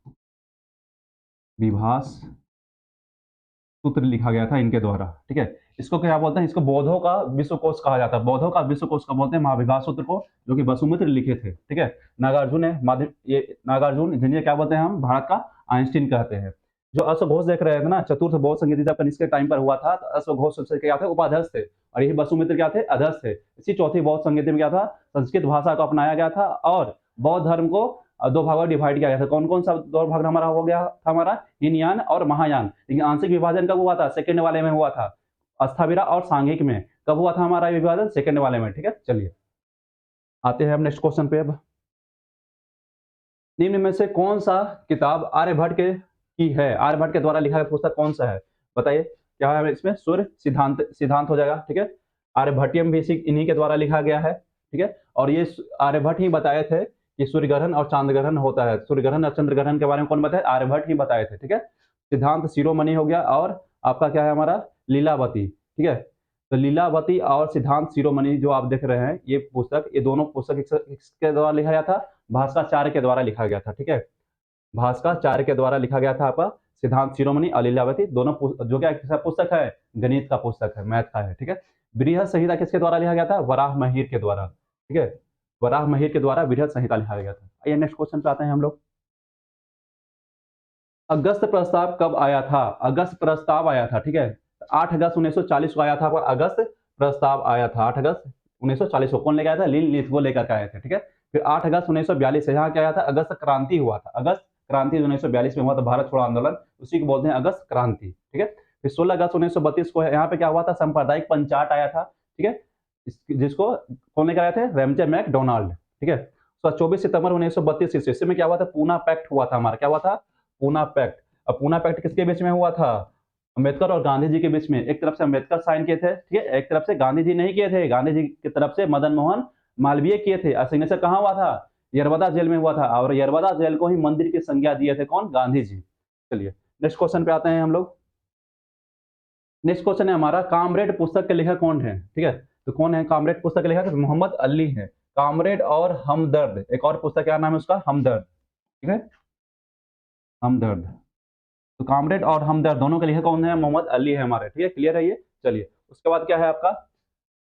सूत्र लिखा गया था इनके द्वारा, ठीक है। इसको क्या बोलते हैं, इसको बौद्धों का विश्वकोश कहा जाता है, बौद्धों का विश्वकोश का बोलते हैं महाविभास सूत्र को, जो कि वसुमित्र लिखे थे, ठीक है। नागार्जुन है, ये नागार्जुन जिन्हें क्या बोलते हैं हम, भारत का आइंस्टीन कहते हैं। जो अश्वघोष देख रहे थे ना, चतुर्थ बौद्ध संगीत जब कनिष्क के टाइम पर हुआ था, तो अश्वघोष सबसे क्या थे, उपाध्यक्ष थे, और यही वसुमित्र क्या थे, अध्यक्ष थे। इसी चौथी बौद्ध संगीत में क्या था, संस्कृत भाषा को अपनाया गया था, और बौद्ध धर्म को दो भागों में डिवाइड किया गया था। कौन कौन सा दो भाग हमारा हो गया था, हमारा हीनयान और महायान। लेकिन आंशिक विभाजन कब हुआ था, सेकंड वाले में हुआ था, अस्थाविरा और सांघिक में कब हुआ था हमारा विभाजन, सेकंड वाले में, ठीक है। चलिए आते हैं हम नेक्स्ट क्वेश्चन पे। अब निम्न में से कौन सा किताब आर्यभट्ट की है, आर्यभट्ट के द्वारा लिखा गया पुस्तक कौन सा है बताइए। क्या है इसमें, सूर्य सिद्धांत, सिद्धांत हो जाएगा, ठीक है। आर्यभट्टियम भी इन्हीं के द्वारा लिखा गया है, ठीक है। और ये आर्यभट्ट ही बताए थे कि सूर्य ग्रहण और चांद ग्रहण होता है, सूर्य ग्रहण और चंद्र ग्रहण के बारे में कौन बताए, आर्यभट्ट ही बताए थे, ठीक है। सिद्धांत शिरोमणि हो गया, और आपका क्या है हमारा लीलावती, ठीक है। तो लीलावती और सिद्धांत शिरोमणि जो आप देख रहे हैं, ये पुस्तक, ये दोनों पुस्तक किसके द्वारा लिखा गया था, भास्कराचार्य के द्वारा लिखा गया था, ठीक है। भास्कराचार्य के द्वारा लिखा गया था आपका सिद्धांत शिरोमणि और लीलावती, दोनों जो क्या पुस्तक है, गणित का पुस्तक है, मैथ का है, ठीक है। बृहद संहिता किसके द्वारा लिखा गया था, वराह महिर के द्वारा, ठीक है। वराह महिर के द्वारा बृहद संहिता लिखा गया था। आइए नेक्स्ट क्वेश्चन पे आते हैं हम लोग। अगस्त प्रस्ताव कब आया था, अगस्त प्रस्ताव आया था, ठीक है। 8 अगस्त 1940 को आया था, अगस्त प्रस्ताव आया था, 8 अगस्त 1940 को कौन लेकर आया था, लिन लिथगो लेकर के आए थे, ठीक है। फिर 8 अगस्त 1942 से यहाँ क्या आया था, अगस्त क्रांति हुआ था, अगस्त क्रांति 1942 में हुआ था, भारत छोड़ो आंदोलन, उसी को बोलते हैं अगस्त क्रांति, ठीक है। फिर 16 अगस्त 1932 को यहाँ पे क्या हुआ था, सांप्रदायिक पंचायत आया था, ठीक है, जिसको कौन लेकर आए थे, रेमजे मैकडोनाल्ड, ठीक है। 24 सितंबर 1932 ईस्वी में क्या हुआ था, पूना पैक्ट हुआ था हमारा, क्या हुआ था, पूना पैक्ट। अब पूना पैक्ट किसके बीच में हुआ था, अम्बेडकर और गांधी जी के बीच में एक तरफ से अम्बेडकर साइन किए थे, ठीक है, एक तरफ से गांधी जी नहीं किए थे, गांधी जी की तरफ से मदन मोहन मालवीय किए थे। और सिग्नेचर कहाँ हुआ था? यरवदा जेल में हुआ था, और यरवदा जेल को ही मंदिर की संज्ञा दिए थे कौन? गांधी जी। चलिए नेक्स्ट क्वेश्चन पे आते हैं हम लोग। नेक्स्ट क्वेश्चन है हमारा, कामरेड पुस्तक के लेखक कौन है? ठीक है, तो कौन है कामरेड पुस्तक के लेखक? मोहम्मद अली है। कामरेड और हमदर्द, एक और पुस्तक क्या नाम है उसका? हमदर्द, ठीक है, हमदर्द। तो कामरेड और हमदर्द दोनों के लेखक कौन है? मोहम्मद अली है हमारे, ठीक है, क्लियर है ये। चलिए उसके बाद क्या है आपका?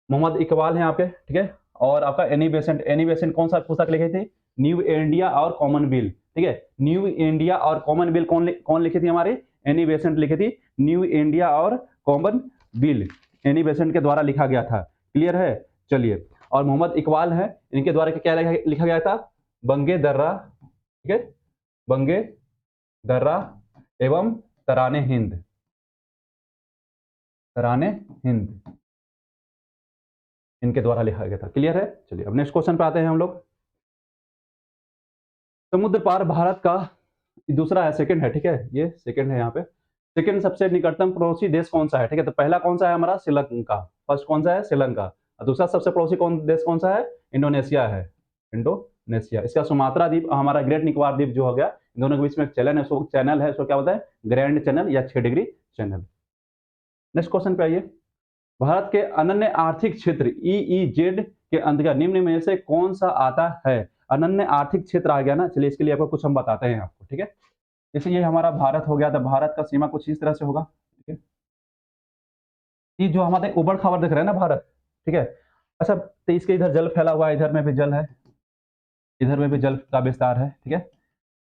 मोहम्मद इकबाल है यहाँ पे, ठीक है। और आपका एनी बेसेंट, एनी बेसेंट कौन सा पुस्तक लिखे थे? न्यू इंडिया और कॉमनवेल्थ, ठीक है। न्यू इंडिया और कॉमनवेल्थ कौन लिखी थी हमारी? एनी बेसेंट लिखी थी। न्यू इंडिया और कॉमनवेल्थ एनी बेसेंट के द्वारा लिखा गया था, क्लियर है। चलिए, और मोहम्मद इकबाल है, इनके द्वारा क्या लिखा गया था? बंगे दर्रा, ठीक है, बंगे दर्रा एवं तराने हिंद, तराने हिंद इनके द्वारा लिखा गया था, क्लियर है। चलिए अब नेक्स्ट क्वेश्चन पे आते हैं हम लोग। समुद्र पार भारत का दूसरा है, सेकंड है, ठीक है, ये सेकंड है यहाँ पे। सेकंड सबसे निकटतम पड़ोसी देश कौन सा है? ठीक है, तो पहला कौन सा है हमारा? श्रीलंका। फर्स्ट कौन सा है? श्रीलंका। और दूसरा सबसे पड़ोसी देश कौन सा है? इंडोनेशिया है, इंडोनेशिया। इसका सुमात्रा द्वीप, हमारा ग्रेट निकोबार द्वीप जो हो गया, इन दोनों के बीच में एक चैनल है, उसको क्या बोलते हैं? ग्रैंड चैनल या 6 डिग्री चैनल। नेक्स्ट क्वेश्चन पे आइए। भारत के अनन्य आर्थिक क्षेत्र ईईजेड के अंतर्गत निम्न में से कौन सा आता है? अनन्य आर्थिक क्षेत्र आ गया ना, चलिए इसके लिए आपको कुछ हम बताते हैं आपको, ठीक है। जैसे ये हमारा भारत हो गया, तो भारत का सीमा कुछ इस तरह से होगा, ठीक है। ये जो हमारे उबड़ खाबड़ दिख रहा है ना भारत, ठीक है। अच्छा, तो इसके इधर जल फैला हुआ है, इधर में भी जल है, इधर में भी जल का विस्तार है, ठीक है।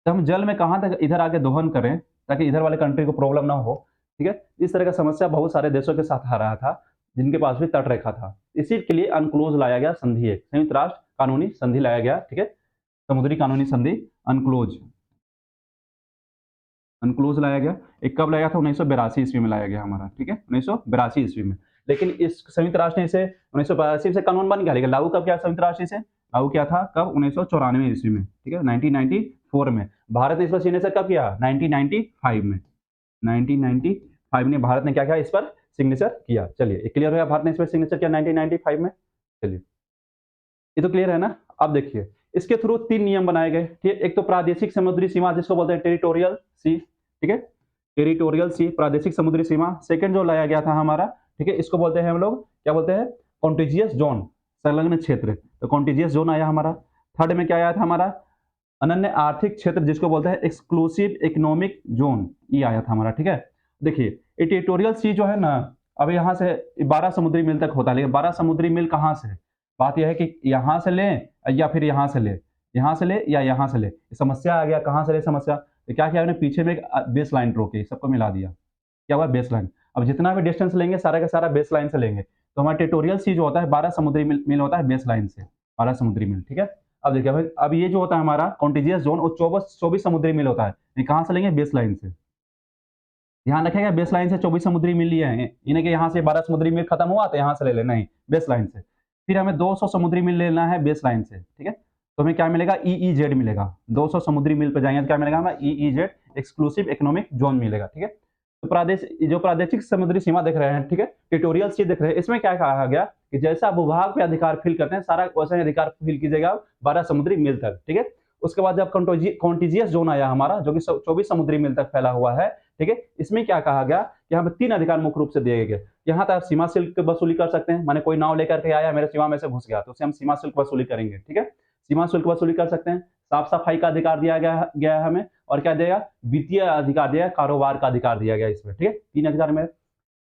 तो हम जल में कहाँ तक इधर आके दोहन करें ताकि इधर वाले कंट्री को प्रॉब्लम ना हो, ठीक है। इस तरह का समस्या बहुत सारे देशों के साथ आ रहा था जिनके पास भी तट रेखा था। इसी के लिए अनक्लोज लाया गया संधि, एक संयुक्त राष्ट्र कानूनी संधि लाया गया, ठीक है, समुद्री कानूनी संधि, अनक्लोज, अनक्लोज लाया गया। एक कब लाया था? 1982 ईस्वी में लाया गया हमारा, ठीक है, 1982 ईस्वी में। लेकिन इस संयुक्त राष्ट्र ने इसे 1982 से कानून बन गया, लेकिन लागू कब किया संयुक्त राष्ट्र से? लागू किया था कब? 1994 ईस्वी में, ठीक है, 1994 में। भारत ने इस पर सिग्नेचर कब किया? 1995 में, 1995 में भारत ने क्या किया? इस पर सिग्नेचर किया। चलिए ये क्लियर हो गया, भारत ने इस पर सिग्नेचर किया 1995 में। चलिए ये तो क्लियर है ना। अब देखिए इसके थ्रू 3 नियम बनाए गए, ठीक है। एक तो प्रादेशिक समुद्री सीमा, जिसको बोलते हैं टेरिटोरियल सी, ठीक है, टेरिटोरियल सी, प्रादेशिक समुद्री सीमा। सेकंड जो लाया गया था हमारा, ठीक है, इसको बोलते हैं हम लोग, क्या बोलते हैं? कॉन्टिजियस जोन, संलग्न क्षेत्र, तो कॉन्टिजियस जोन आया हमारा। थर्ड में क्या आया था हमारा? अनन्य आर्थिक क्षेत्र, जिसको बोलते हैं एक्सक्लूसिव इकोनॉमिक जोन, ये आया था हमारा, ठीक है। देखिए ये टेरिटोरियल सी जो है ना, अब यहाँ से 12 समुद्री मील तक होता है, लेकिन 12 समुद्री मील कहाँ से? बात यह है कि यहाँ से लें या फिर यहाँ से ले, यहाँ से ले या यहाँ से ले। समस्या आ गया, कहाँ से ले समस्या? तो क्या किया, पीछे में एक बेस लाइन ड्रॉ की, सबको मिला दिया, क्या हुआ? Base line. अब जितना भी डिस्टेंस लेंगे सारा का सारा बेस लाइन से लेंगे, तो हमारा टेरिटोरियल सी जो होता है 12 समुद्री मील होता है बेस लाइन से, 12 समुद्री मील, ठीक है। अब देखिए भाई, अब ये जो होता है हमारा कॉन्टिजियस जोन, वो 24 समुद्री मील होता है। ये कहाँ से लेंगे? बेस लाइन से। ध्यान रखेगा, बेस लाइन से 24 समुद्री मील लिए हैं, इन्हें कि यहाँ से 12 समुद्री मील खत्म हुआ तो यहाँ से ले लेना ही बेस लाइन से। फिर हमें 200 समुद्री मील लेना है बेस लाइन से, ठीक है। तो हमें क्या मिलेगा? ईईजेड मिलेगा। 200 समुद्री मील पर जाएंगे तो क्या मिलेगा हमें? ईईजेड, एक्सक्लूसिव इकोनॉमिक जोन मिलेगा, ठीक है। तो प्रादेशिक समुद्री सीमा देख रहे हैं, ठीक है, टेरिटोरियल सी देख रहे हैं, इसमें क्या कहा गया कि जैसा भूभाग पे अधिकार फील करते हैं, सारा वैसा ही अधिकार फील कीजिएगा 12 समुद्री मील तक, ठीक है। उसके बाद जब कॉन्टिजियस जोन आया हमारा, जो कि 24 समुद्री मील तक फैला हुआ है, ठीक है, इसमें क्या कहा गया कि यहाँ पे 3 अधिकार मुख्य रूप से दिए गए। यहाँ तक आप सीमा शुल्क वसूली कर सकते हैं, माने कोई नाव लेकर के आया मेरे सीमा में से घुस गया, तो उसे हम सीमा शुल्क वसूली करेंगे, ठीक है, सीमा शुल्क वसूली कर सकते हैं। साफ सफाई का अधिकार दिया गया है हमें, और क्या दिया? वित्तीय अधिकार दिया, कारोबार का अधिकार दिया गया इसमें, ठीक है, 3 अधिकार में।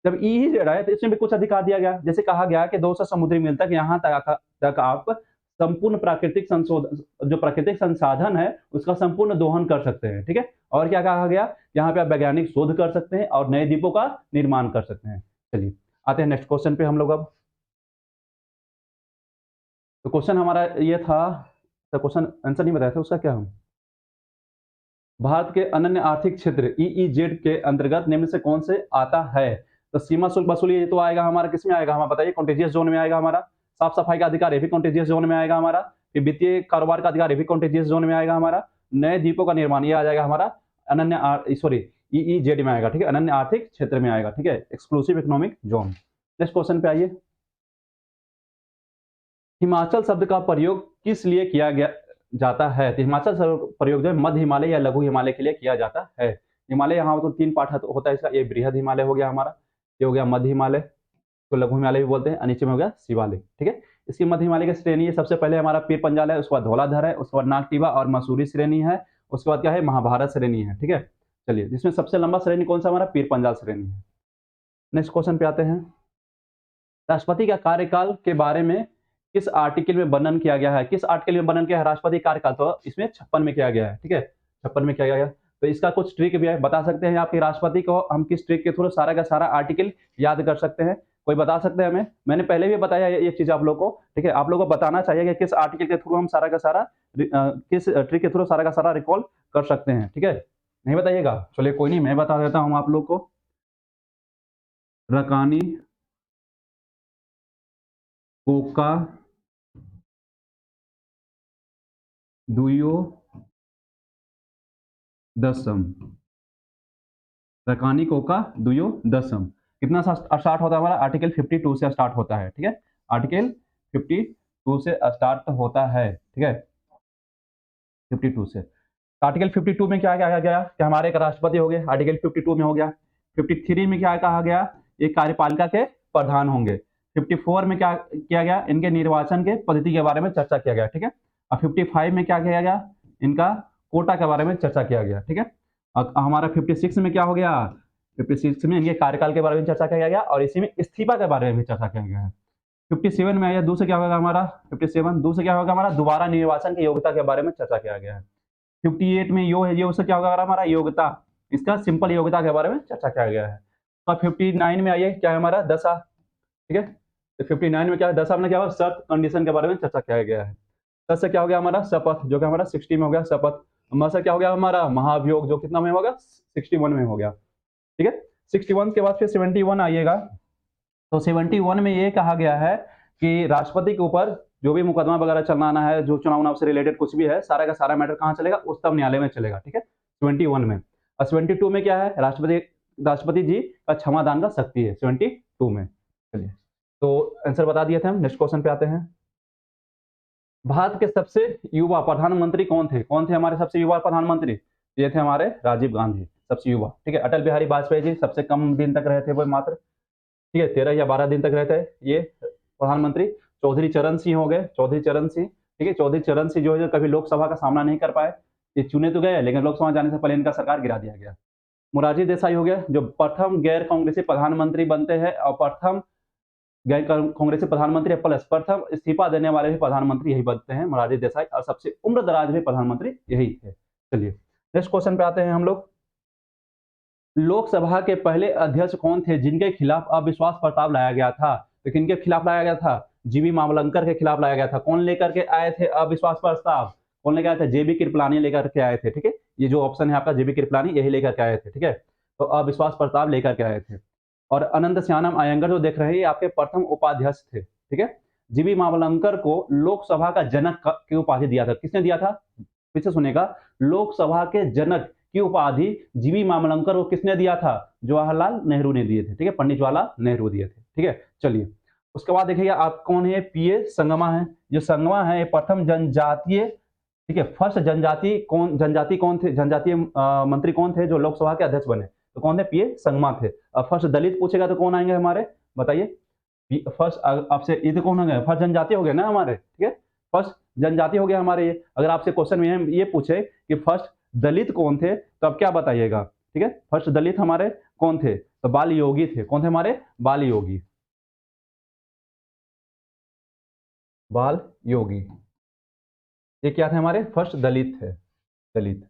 जब ईईजेड आया तो इसमें भी कुछ अधिकार दिया गया, जैसे कहा गया कि 200 समुद्री मील तक यहाँ तक आप संपूर्ण प्राकृतिक संशोधन, जो प्राकृतिक संसाधन है उसका संपूर्ण दोहन कर सकते हैं, ठीक है। और क्या कहा गया? यहाँ पे आप वैज्ञानिक शोध कर सकते हैं और नए द्वीपों का निर्माण कर सकते हैं। चलिए आते हैं नेक्स्ट क्वेश्चन पे हम लोग अब। तो क्वेश्चन हमारा ये था, तो क्वेश्चन आंसर नहीं बताया था उसका, क्या हम भारत के अनन्य आर्थिक क्षेत्र ईईजेड के अंतर्गत निम्न से कौन से आता है? तो सीमा शुल्क वसूली ये तो आएगा हमारा, किस में आएगा हमें बताइए? कॉन्टेजियस जोन में आएगा हमारा। साफ सफाई का अधिकार ये भी कॉन्टेजियस जोन में आएगा हमारा। फिर वित्तीय कारोबार का अधिकार ये भी कॉन्टेजियस जोन में आएगा हमारा। नए द्वीपों का निर्माण ये आ जाएगा हमारा अनन्य, सॉरी, EEZ में आएगा, ठीक है, अनन्य आर्थिक क्षेत्र में आएगा, ठीक है, exclusive economic zone. Next question पे आइए। हिमाचल शब्द का प्रयोग किस लिए किया गया जाता है? तो हिमाचल शब्द प्रयोग जो है मध्य हिमालय या लघु हिमालय के लिए किया जाता है। हिमालय यहाँ तो 3 पार्ट होता है इसका, ये बृहद हिमालय हो गया हमारा, ये हो गया मध्य हिमालय, तो लघु हिमालय भी बोलते हैं, और नीचे में हो गया शिवालिक, ठीक है। इसकी मध्य हिमालय की श्रेणी है, सबसे पहले हमारा पीर पंजाल है, उसके बाद धौलाधर है, उसके बाद नागटिवा और मसूरी श्रेणी है, उसके बाद क्या है, महाभारत श्रेणी है, ठीक है। चलिए, जिसमें सबसे लंबा श्रेणी कौन सा हमारा पीर पंजाल श्रेणी है। नेक्स्ट क्वेश्चन पे आते हैं। राष्ट्रपति का कार्यकाल के बारे में किस आर्टिकल में वर्णन किया गया है? किस आर्टिकल में वर्णन किया है राष्ट्रपति कार्यकाल? तो इसमें 56 में किया गया है, ठीक है, 56 में किया गया है। तो इसका कुछ ट्रिक भी है, बता सकते हैं आपके राष्ट्रपति को हम किस ट्रिक के थ्रू सारा का सारा आर्टिकल याद कर सकते हैं? कोई बता सकते हैं हमें? मैंने पहले भी बताया ये चीज आप लोग को, ठीक है, आप लोगों को बताना चाहिए कि किस आर्टिकल के थ्रू हम सारा का सारा किस ट्रिक के थ्रू सारा का सारा रिकॉल कर सकते हैं, ठीक है। नहीं बताइएगा, चलिए कोई नहीं, मैं बता देता हूँ आप लोग को। रकानी कोका दुयो दसम, रकानी कोका दुयो दसम कितना स्टार्ट होता है हमारा? आर्टिकल 52 से स्टार्ट होता है, ठीक है, आर्टिकल 52 से स्टार्ट होता है, ठीक है, 52 से। आर्टिकल 52 में क्या कहा गया कि हमारे एक राष्ट्रपति हो गए, आर्टिकल 52 में हो गया। 53 में क्या कहा गया? ये कार्यपालिका के प्रधान होंगे। 54 में क्या किया गया? इनके निर्वाचन के पद्धति के बारे में चर्चा किया गया, ठीक है। और 55 में क्या किया गया? इनका कोटा के बारे में चर्चा किया गया, ठीक है। और हमारा 56 में क्या हो गया? 56 में इनके कार्यकाल के बारे में चर्चा किया गया और इसी में इस्तीफा के बारे में भी चर्चा किया गया है। 57 में आया, दूसरे क्या होगा हमारा? 57 दूसरे क्या होगा हमारा? दोबारा निर्वाचन की योग्यता के बारे में चर्चा किया गया है। 58 में यो है, ये उससे क्या होगा हमारा? योग्यता, इसका सिंपल योग्यता के बारे में चर्चा किया गया है। और 59 में आइए, क्या है हमारा? दशा, ठीक है। तो 59 में क्या है? दशा में क्या होगा? शर्त कंडीशन के बारे में चर्चा किया गया है। दस से क्या हो गया हमारा? शपथ, जो कि हमारा 60 में हो गया शपथ। म से क्या हो गया हमारा? महाभियोग, जो कितना में होगा? 61 में हो गया, ठीक है। 61 के बाद फिर 71 आइएगा, तो 71 में ये कहा गया है कि राष्ट्रपति के ऊपर जो भी मुकदमा वगैरह चलाना है, जो चुनाव से रिलेटेड कुछ भी है, सारा का सारा मैटर कहाँ चलेगा? उच्चतम न्यायालय में चलेगा, ठीक है, 71 में। और 72 में क्या है? राष्ट्रपति जी का क्षमादान का शक्ति है 72 में। चलिए, तो आंसर बता दिए थे हम। नेक्स्ट क्वेश्चन पे आते हैं। भारत के सबसे युवा प्रधानमंत्री कौन थे? कौन थे हमारे सबसे युवा प्रधानमंत्री? ये थे हमारे राजीव गांधी, सबसे युवा, ठीक है। अटल बिहारी वाजपेयी जी सबसे कम दिन तक रहे थे, वो मात्र, ठीक है, 13 या 12 दिन तक रहते हैं ये प्रधानमंत्री। चौधरी चरण सिंह हो गए, चौधरी चरण सिंह, ठीक है। चौधरी चरण सिंह जो है कभी लोकसभा का सामना नहीं कर पाए, ये चुने तो गए लेकिन लोकसभा जाने से पहले इनका सरकार गिरा दिया गया। मोरारजी देसाई हो गया, जो प्रथम गैर कांग्रेसी प्रधानमंत्री बनते हैं और प्रथम गैर कांग्रेसी प्रधानमंत्री प्लस प्रथम इस्तीफा देने वाले भी प्रधानमंत्री यही बनते हैं, मोरारजी देसाई, और सबसे उम्र दराज भी प्रधानमंत्री यही थे। चलिए, नेक्स्ट क्वेश्चन पे आते हैं हम लोग। लोकसभा के पहले अध्यक्ष कौन थे जिनके खिलाफ अविश्वास प्रस्ताव लाया गया था? तो किनके खिलाफ लाया गया था? जीवी मावलंकर के खिलाफ लाया गया था। कौन लेकर के आए थे अविश्वास प्रस्ताव? कौन लेकर आए थे? जेबी कृपलानी लेकर के आए थे, ठीक है। ये जो ऑप्शन है आपका, जेबी कृपलानी, यही लेकर के आए थे, ठीक है। तो अविश्वास प्रस्ताव लेकर के आए थे। और अनंत श्यानम अयंगर जो देख रहे हैं, ये आपके प्रथम उपाध्यक्ष थे, ठीक है। जीवी मावलंकर को लोकसभा का जनक की उपाधि दिया था। किसने दिया था? फिर से सुनेगा, लोकसभा के जनक की उपाधि जीवी मावलंकर को किसने दिया था? जवाहरलाल नेहरू ने दिए थे, ठीक है, पंडित जवाहरलाल नेहरू दिए थे, ठीक है। चलिए, उसके बाद देखिएगा आप कौन है? पीए संगमा है। जो संगमा है, प्रथम जनजातीय, ठीक है, फर्स्ट जनजाति कौन थे? जनजातीय मंत्री कौन थे जो लोकसभा के अध्यक्ष बने? तो कौन थे? पीए संगमा थे। अब फर्स्ट दलित पूछेगा तो कौन आएंगे हमारे? बताइए। फर्स्ट आपसे ये तो कौन हो गए? फर्स्ट जनजाति हो गए ना हमारे, ठीक है, फर्स्ट जनजाति हो गया हमारे ये। अगर आपसे क्वेश्चन में ये पूछे कि फर्स्ट दलित कौन थे, तो अब क्या बताइएगा? ठीक है, फर्स्ट दलित हमारे कौन थे? तो बाल योगी थे। कौन थे हमारे? बाल योगी, बाल योगी, ये क्या थे हमारे? फर्स्ट दलित थे, दलित।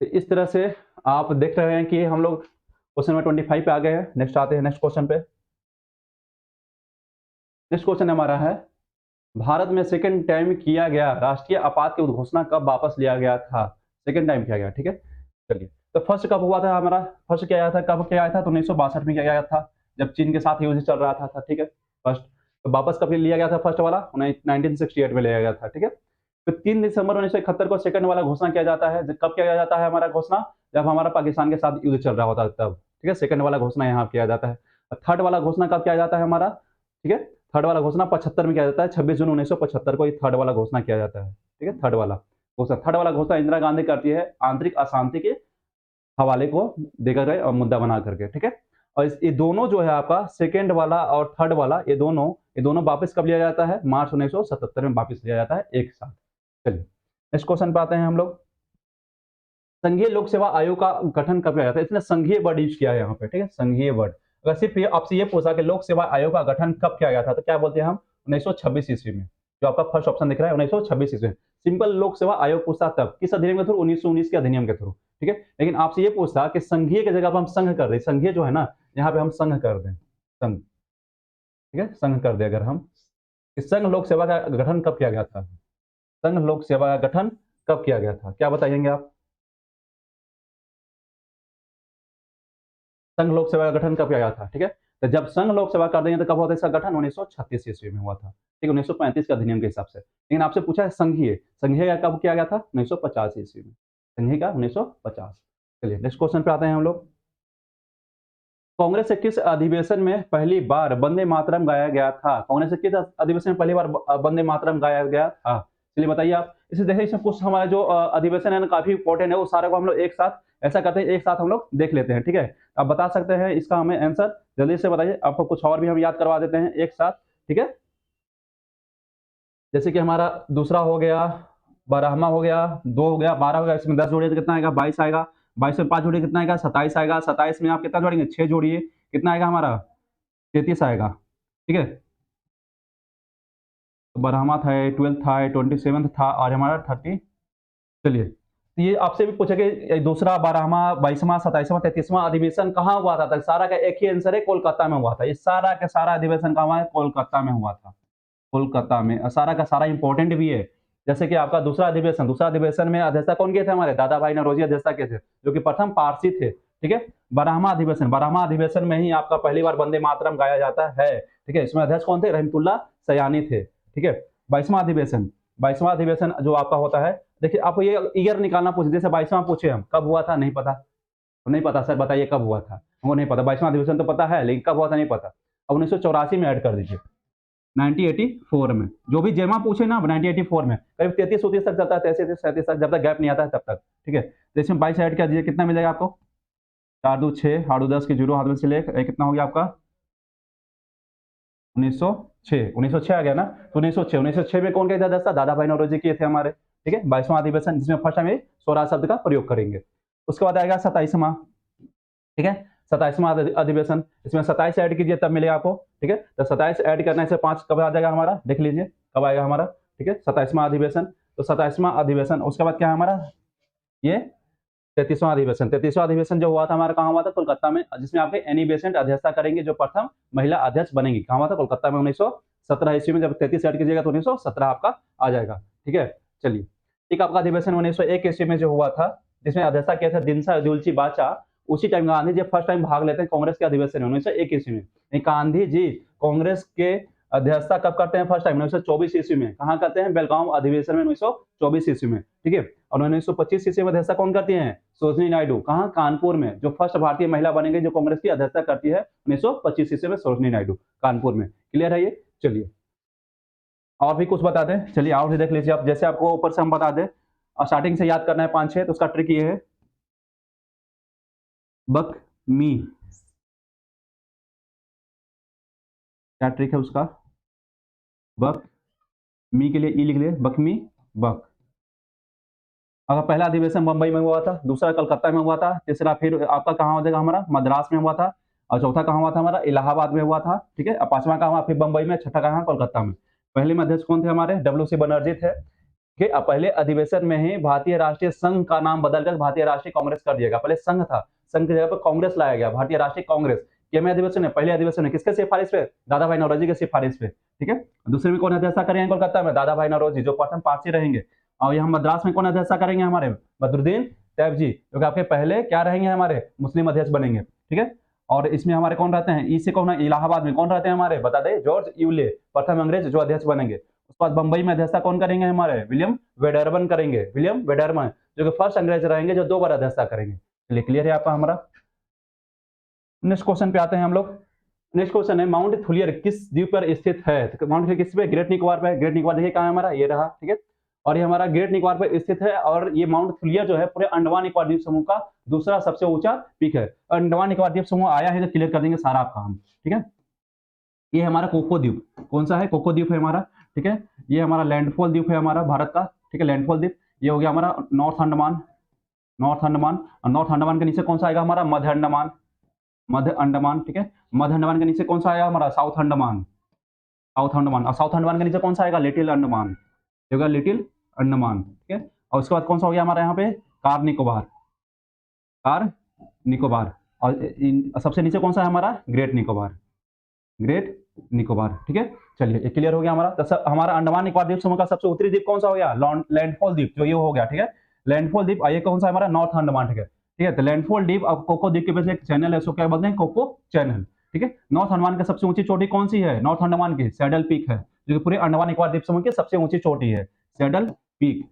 तो इस तरह से आप देख रहे हैं कि हम लोग क्वेश्चन नंबर 25 पे आ गए हैं। नेक्स्ट आते हैं नेक्स्ट क्वेश्चन पे। नेक्स्ट क्वेश्चन हमारा है, भारत में सेकंड टाइम किया गया राष्ट्रीय आपात की उद्घोषणा कब वापस लिया गया था? सेकंड टाइम किया गया, ठीक है। चलिए, तो फर्स्ट कब हुआ था हमारा? फर्स्ट क्या आया था, कब क्या आया था? तो 1962 में किया गया था, जब चीन के साथ युद्ध चल रहा था, ठीक है, फर्स्ट। तो वापस कब लिया गया था फर्स्ट वाला? 1968 में लिया गया था, ठीक है। फिर 3 दिसंबर 1971 को सेकंड वाला घोषणा किया जाता है। कब किया जाता है हमारा घोषणा? जब हमारा पाकिस्तान के साथ युद्ध चल रहा होता है तब, ठीक है? सेकंड वाला घोषणा यहाँ किया जाता है। थर्ड वाला घोषणा कब किया जाता है हमारा? ठीक है? थर्ड वाला घोषणा 75 में किया जाता है, 26 जून 1975 को ये थर्ड वाला घोषणा किया जाता है, ठीक है? थर्ड वाला घोषणा, थर्ड वाला घोषणा इंदिरा गांधी करती है आंतरिक अशांति के हवाले को देकर गए और मुद्दा बना करके, ठीक है? और ये दोनों जो है आपका सेकंड वाला और थर्ड वाला ये दोनों वापस कब लिया जाता है? मार्च 1977 में वापस लिया जाता है एक साथ। चलिए नेक्स्ट क्वेश्चन पे आते हैं हम लोग। संघीय लोक सेवा आयोग का गठन कब किया जाता है? इसने संघीय वर्ड यूज किया है यहाँ पे, ठीक है? संघीय वर्ड। अगर सिर्फ आपसे ये पूछा कि लोक सेवा आयोग का गठन कब किया गया था, तो क्या बोलते हैं हम? 1926 ईस्वी में। जो आपका फर्स्ट ऑप्शन दिख रहा है 1926 ईस्वी में। सिंपल लोक सेवा आयोग पूछता तब किस अधिनियम के थ्रू? 1919 के अधिनियम के थ्रू, ठीक है? लेकिन आपसे ये पूछता कि संघीय की जगह पर हम संघ कर दें, संघीय जो है ना, यहाँ पे हम संघ कर दें, संघ, ठीक है? संघ कर दे अगर हम, कि संघ लोक सेवा का गठन कब किया गया था? संघ लोक सेवा का गठन कब किया गया था? क्या बताएंगे आप? संघ लोक सेवा का गठन कब किया गया था, ठीक है? तो जब संघ लोक सेवा कर देंगे तो कब होता है इसका गठन? 1936 ईस्वी में हुआ था, ठीक है? 1935 के अधिनियम के हिसाब से। लेकिन आपसे पूछा है संघीय, संघीय का कब किया गया था? 1950 ईस्वी में, संघीय का 1950। चलिए नेक्स्ट क्वेश्चन पे आते हैं हम लोग। कांग्रेस से किस अधिवेशन में पहली बार वंदे मातरम गाया गया था? कांग्रेस से किस अधिवेशन में पहली बार वंदे मातरम गाया गया था? चलिए बताइए आप। इसे देखिए, इसमें कुछ हमारा जो अधिवेशन है ना, काफी इंपॉर्टेंट है, वो सारे को हम लोग एक साथ ऐसा करते हैं, एक साथ हम लोग देख लेते हैं, ठीक है? आप बता सकते हैं इसका हमें आंसर, जल्दी से बताइए। आपको कुछ और भी हम याद करवा देते हैं एक साथ, ठीक है? जैसे कि हमारा दूसरा हो गया, बारहमा हो गया, 2 हो गया, 12 हो गया, इसमें 10 जोड़िए तो कितना आएगा? 22 आएगा। 22 में 5 जोड़िए कितना आएगा? 27 आएगा। 27 में आप कितना जोड़ेंगे? 6 जोड़िए, कितना आएगा हमारा? 33 आएगा, ठीक है? तो बारहमा था, 12 था, 27 था और हमारा 30। चलिए, तो ये आपसे भी पूछा कि दूसरा, बारहवां, 22वां, 27वां, 33वां अधिवेशन कहाँ हुआ था? सारा का एक ही आंसर है, कोलकाता में हुआ था। ये सारा का सारा अधिवेशन कहाँ हुआ है? कोलकाता में हुआ था, कोलकाता में। और सारा का सारा इंपॉर्टेंट भी है। जैसे कि आपका दूसरा अधिवेशन में अध्यक्षता कौन किए थे? हमारे दादा भाई नौरोजी अध्यक्षता किए थे, जो कि प्रथम पारसी थे, ठीक है? 12वां अधिवेशन में ही आपका पहली बार वंदे मातरम गाया जाता है, ठीक है? इसमें अध्यक्ष कौन थे? रहमतुल्लाह सयानी थे, ठीक है? 22वां अधिवेशन जो आपका होता है, देखिए आपको ये ईयर निकालना पूछे, जैसे 22वां पूछे हम, कब हुआ था? नहीं पता, तो नहीं पता सर बताइए कब हुआ था, हमको नहीं पता। 22वां अधिवेशन तो पता है, लेकिन कब हुआ था नहीं पता। अब 1984 में ऐड कर दीजिए, 1984 में। जो भी जेमा पूछे ना 1984 में, करीब 33-34 तक चलता है, 33-37 तक, जब तक गैप नहीं आता है तब तक, ठीक है? तो इसमें 22 ऐड कर दीजिए, कितना मिलेगा आपको? 4 दूनी 6, 8 दूनी 10 की जीरो हाथ में से ले, कितना हो गया आपका? 1906 आ गया ना? तो 1906 में कौन किया था? दादा भाई नौरोजी किए थे हमारे, ठीक है? 22वां अधिवेशन, जिसमें फर्स्ट टाइम स्वराज शब्द का प्रयोग करेंगे। उसके बाद आएगा 27वां, ठीक है? 27वां अधिवेशन, इसमें 27 ऐड कीजिए तब मिलेगा आपको, ठीक है? तो 27 ऐड करने से 5 कब आ जाएगा हमारा? देख लीजिए कब आएगा हमारा, ठीक है? 27वां अधिवेशन। तो 27वां अधिवेशन, उसके बाद क्या है हमारा? ये 33वां अधिवेशन। 33वां अधिवेशन जो हुआ था हमारा, कहाँ हुआ था? कोलकाता में, जिसमें आपके एनी बेसेंट अध्यक्षता करेंगे, जो प्रथम महिला अध्यक्ष बनेंगी। कहाँ हुआ था? कोलकाता में, 1917 ईस्वी में। जब 33 ऐड कीजिएगा तो 1917 आपका आ जाएगा, ठीक है? चलिए, एक आपका अधिवेशन 1901 ईस्वी में जो हुआ था, जिसमें अध्यक्षता किया था दिनसा उदुलची बाचा। उसी time Gandhi ji first time भाग लेते हैं कांग्रेस के अधिवेशन में 1901 ईस्वी में। गांधी जी कांग्रेस के अध्यक्षता कब करते हैं? फर्स्ट टाइम 1924 ईस्वी में। कहाँ करते हैं? बेलगांव अधिवेशन में 1924 ईस्वी में, ठीक है? और 1925 ईस्वी में अध्यक्षता कौन करती हैं? सरोजिनी नायडू। कहाँ? कानपुर में। जो फर्स्ट भारतीय महिला बनेंगी जो कांग्रेस की अध्यक्षता करती है 1925 ईस्वी में, सरोजिनी नायडू, कानपुर में। क्लियर है ये? चलिए और भी कुछ बता दें, चलिए और भी देख लीजिए आप। जैसे आपको ऊपर से हम बता दें, स्टार्टिंग से याद करना है 5-6, तो उसका ट्रिक ये है, बक मी, क्या ट्रिक है उसका? बक मी के लिए ई लिख लिए, बकमी, बक। अगर पहला अधिवेशन बंबई में हुआ था, दूसरा कलकत्ता में हुआ था, तीसरा फिर आपका कहाँ हो जाएगा हमारा? मद्रास में हुआ था, और चौथा कहाँ हुआ था हमारा? इलाहाबाद में हुआ था, ठीक है? और पांचवा कहाँ हुआ? फिर बंबई में, छठा कहाँ? कोलकाता में। पहले में अध्यक्ष कौन थे हमारे? डब्ल्यू.सी. बनर्जी थे, कि पहले अधिवेशन में ही भारतीय राष्ट्रीय संघ का नाम बदलकर भारतीय राष्ट्रीय कांग्रेस कर दिया गया। पहले संघ था, संघ की जगह पर कांग्रेस लाया गया, भारतीय राष्ट्रीय कांग्रेस। केवल अधिवेशन है, पहले अधिवेशन है, किसके सिफारिश पे? दादा भाई नौरोजी के सिफारिश पे, ठीक है? दूसरे में कौन अध्यक्षता करेंगे कोलकाता में? दादा भाई नौरोजी, जो प्रथम पारसी रहेंगे। और यहाँ मद्रास में कौन अध्यक्षता करेंगे हमारे? बदरुद्दीन तैयब जी, जो कि आपके पहले क्या रहेंगे? हमारे मुस्लिम अध्यक्ष बनेंगे, ठीक है? और इसमें हमारे कौन रहते हैं? ई से कौन है? इलाहाबाद में कौन रहते हैं हमारे? बता दें, जॉर्ज यूले, प्रथम अंग्रेज जो अध्यक्ष बनेंगे। उसके बाद बंबई में अध्यक्षता कौन करेंगे हमारे, विलियम वेडरबन करेंगे, विलियम वेडरबन, जो कि फर्स्ट अंग्रेज रहेंगे जो 2 बार अध्यक्षता करेंगे। चलिए क्लियर है आपका हमारा। नेक्स्ट क्वेश्चन पे आते हैं हम लोग। नेक्स्ट क्वेश्चन है माउंट थुलियर किस द्वीप पर स्थित है? तो माउंट थुलियर किस पे, ग्रेट निकोबार पे। ग्रेट निकोबार देखिए कहाँ है हमारा, ये रहा, ठीक है। और ये हमारा ग्रेट निकोबार पे स्थित है, और ये माउंट थुलियर जो है पूरे अंडमान निकोबार द्वीप समूह का दूसरा सबसे ऊंचा पीक है। अंडमान निकोबार द्वीप समूह आया है तो क्लियर कर देंगे सारा आपका हम, ठीक है। ये हमारा कोको द्वीप, कौन सा है, कोको द्वीप है हमारा, ठीक है। ये हमारा लैंडफॉल द्वीप है हमारा भारत का, ठीक है, लैंडफॉल द्वीप। ये हो गया हमारा नॉर्थ अंडमान, नॉर्थ अंडमान, और नॉर्थ अंडमान के नीचे कौन सा आएगा हमारा, मध्य अंडमान, मध्य अंडमान, ठीक है। मध्य अंडमान के नीचे कौन सा आएगा हमारा, साउथ अंडमान, साउथ अंडमान, और साउथ अंडमान के नीचे कौन सा आएगा, लिटिल अंडमान, ये होगा लिटिल अंडमान, ठीक है। और उसके बाद कौन सा हो गया हमारा यहाँ पे, कार निकोबार, कार निकोबार, और सबसे नीचे कौन सा है हमारा, ग्रेट निकोबार, ग्रेट निकोबार, ठीक है। चलिए ये क्लियर हो गया हमारा। तो हमारा अंडमान निकोबार द्वीप समूह का सबसे उत्तरी द्वीप कौन सा हो गया, लैंडफॉल द्वीप, जो ये हो गया, ठीक है। लैंडफॉल द्वीप, ये कौन सा है हमारा, नॉर्थ अंडमान, ठीक है, ठीक है। तो लैंडफॉल द्वीप और कोको द्वीप के बीच एक चैनल है, उसको क्या बोलते हैं, कोको चैनल, ठीक है। नॉर्थ अंडमान की सबसे ऊंची चोटी कौन सी है, नॉर्थ अंडमान की सैडल पीक है, जो कि पूरे अंडमान निकोबार द्वीप समूह की सबसे ऊंची चोटी है, सैडल पीक,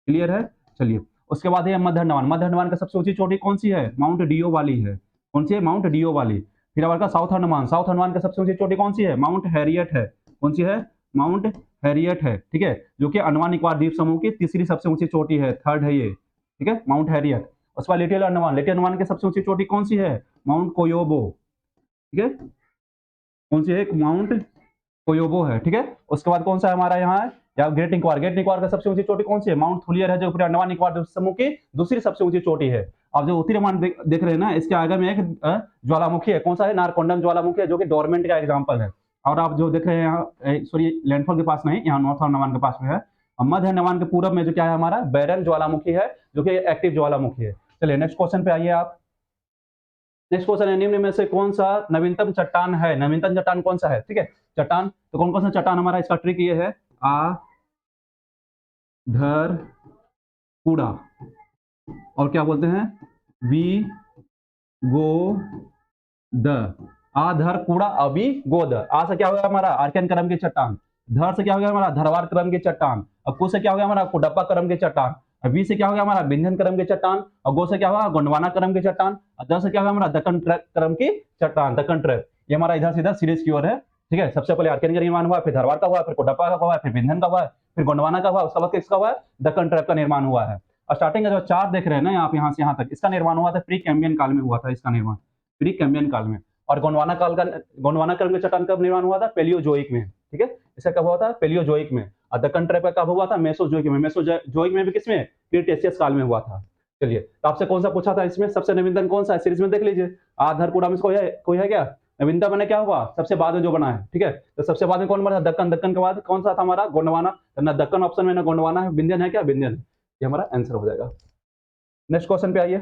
क्लियर है। चलिए उसके बाद है मध्य अंडमान, मध्य अंडमान की सबसे ऊंची चोटी कौन सी है, माउंट डियो वाली है, कौन सी है, माउंट डियो वाली। फिर हमारे साउथ अंडमान, साउथ अंडमान की सबसे ऊंची चोटी कौन सी है, माउंट हैरियट है, कौन सी है, माउंट हैरियट है, ठीक है, जो कि अंडमान निकोबार द्वीप समूह की तीसरी सबसे ऊंची चोटी है, थर्ड है ये, ठीक है, माउंट हैरियट। उसके बाद लिटिल अंडमान, लिटिल अंडमान की सबसे ऊंची चोटी कौन सी है, माउंट कोयोबो, ठीक है, कौन सी है, माउंट कोयोबो है, ठीक है। उसके बाद कौन सा है हमारा यहाँ है, या ग्रेट निकोबार, ग्रेट निकोबार का सबसे ऊंची चोटी कौन सी है, माउंट थुलियर है, जो पूरे अंडमान निकोबार द्वीप समूह की दूसरी सबसे ऊंची चोटी है। अब जो उत्तरी अंडमान देख रहे हैं ना, इसके आगे में एक ज्वालामुखी है, कौन सा है, नारकोंडम ज्वालामुखी है, जो कि डोरमेंट का एग्जाम्पल है। और आप जो देख रहे हैं यहाँ, सॉरी लैंडफॉल के पास नहीं, यहाँ नॉर्थ अंडमान के पास में है। और मध्य अंडमान के पूरब में जो क्या है हमारा, बैरन ज्वालामुखी है, जो कि एक्टिव ज्वालामुखी है। चलिए नेक्स्ट क्वेश्चन पे आइए आप। नेक्स्ट क्वेश्चन है निम्न में से कौन सा नवीनतम चट्टान है, नवीनतम चट्टान कौन सा है, ठीक है। चट्टान तो कौन कौन सा चट्टान हमारा, इसका ट्रिक ये है, आधर कूड़ा, और क्या बोलते हैं, वी गो द, आधर कूड़ा अभी गोद। आ से क्या होगा हमारा, आर्कियन क्रम की चट्टान। धर से क्या हो गया हमारा, धरवार क्रम की चट्टान। और कु से क्या हो गया हमारा, कुडप्पा क्रम की चट्टान। और वी से क्या हो गया हमारा, विंध्यन क्रम की चट्टान। और गो से क्या होगा, गोंडवाना क्रम की चट्टान। और द से क्या होगा हमारा, दक्कन क्रम की चट्टान, दक्कन ट्रैप। ये हमारा इधर सीधा सीरीज की ओर है, ठीक है। सबसे पहले आर्कियन का निर्माण हुआ, फिर धरवार का हुआ, फिर कुडप्पा का हुआ, फिर विंध्यन का हुआ, फिर गोंडवाना का हुआ, उसके बाद किसका हुआ, दक्कन ट्रैप का निर्माण हुआ है। और स्टार्टिंग का जो चार देख रहे हैं ना आप, यहाँ से यहाँ तक, इसका निर्माण हुआ था प्री कैम्बियन काल में हुआ था, इसका निर्माण प्री कैम्बियन काल में। और गोंडवाना काल का, गोंडवाना काल में चट्टान कब निर्माण हुआ था, पेलियोजोइक में, ठीक है। इसका कब हुआ था, पेलियोजोइक में। और दक्कन ट्रैप कब हुआ था, मेसोजोइक में। मेसोजोइक में भी किसमें, क्रिटेशियस काल में हुआ था। चलिए तो आपसे कौन सा पूछा था, इसमें सबसे नवीनतम कौन सा है, सीरीज में देख लीजिए। आधरकूड़ा में कोई है क्या, नवीनतम मैंने क्या हुआ, सबसे बाद में जो बना है, ठीक है। तो सबसे बाद में कौन बना, दक्कन, दक्कन के बाद कौन सा था हमारा, गोंडवाना। ना दक्कन ऑप्शन में, ना गोंडवाना है, विंध्यन है क्या, विंध्यन। ये हमारा आंसर हो जाएगा। नेक्स्ट क्वेश्चन पे आइए।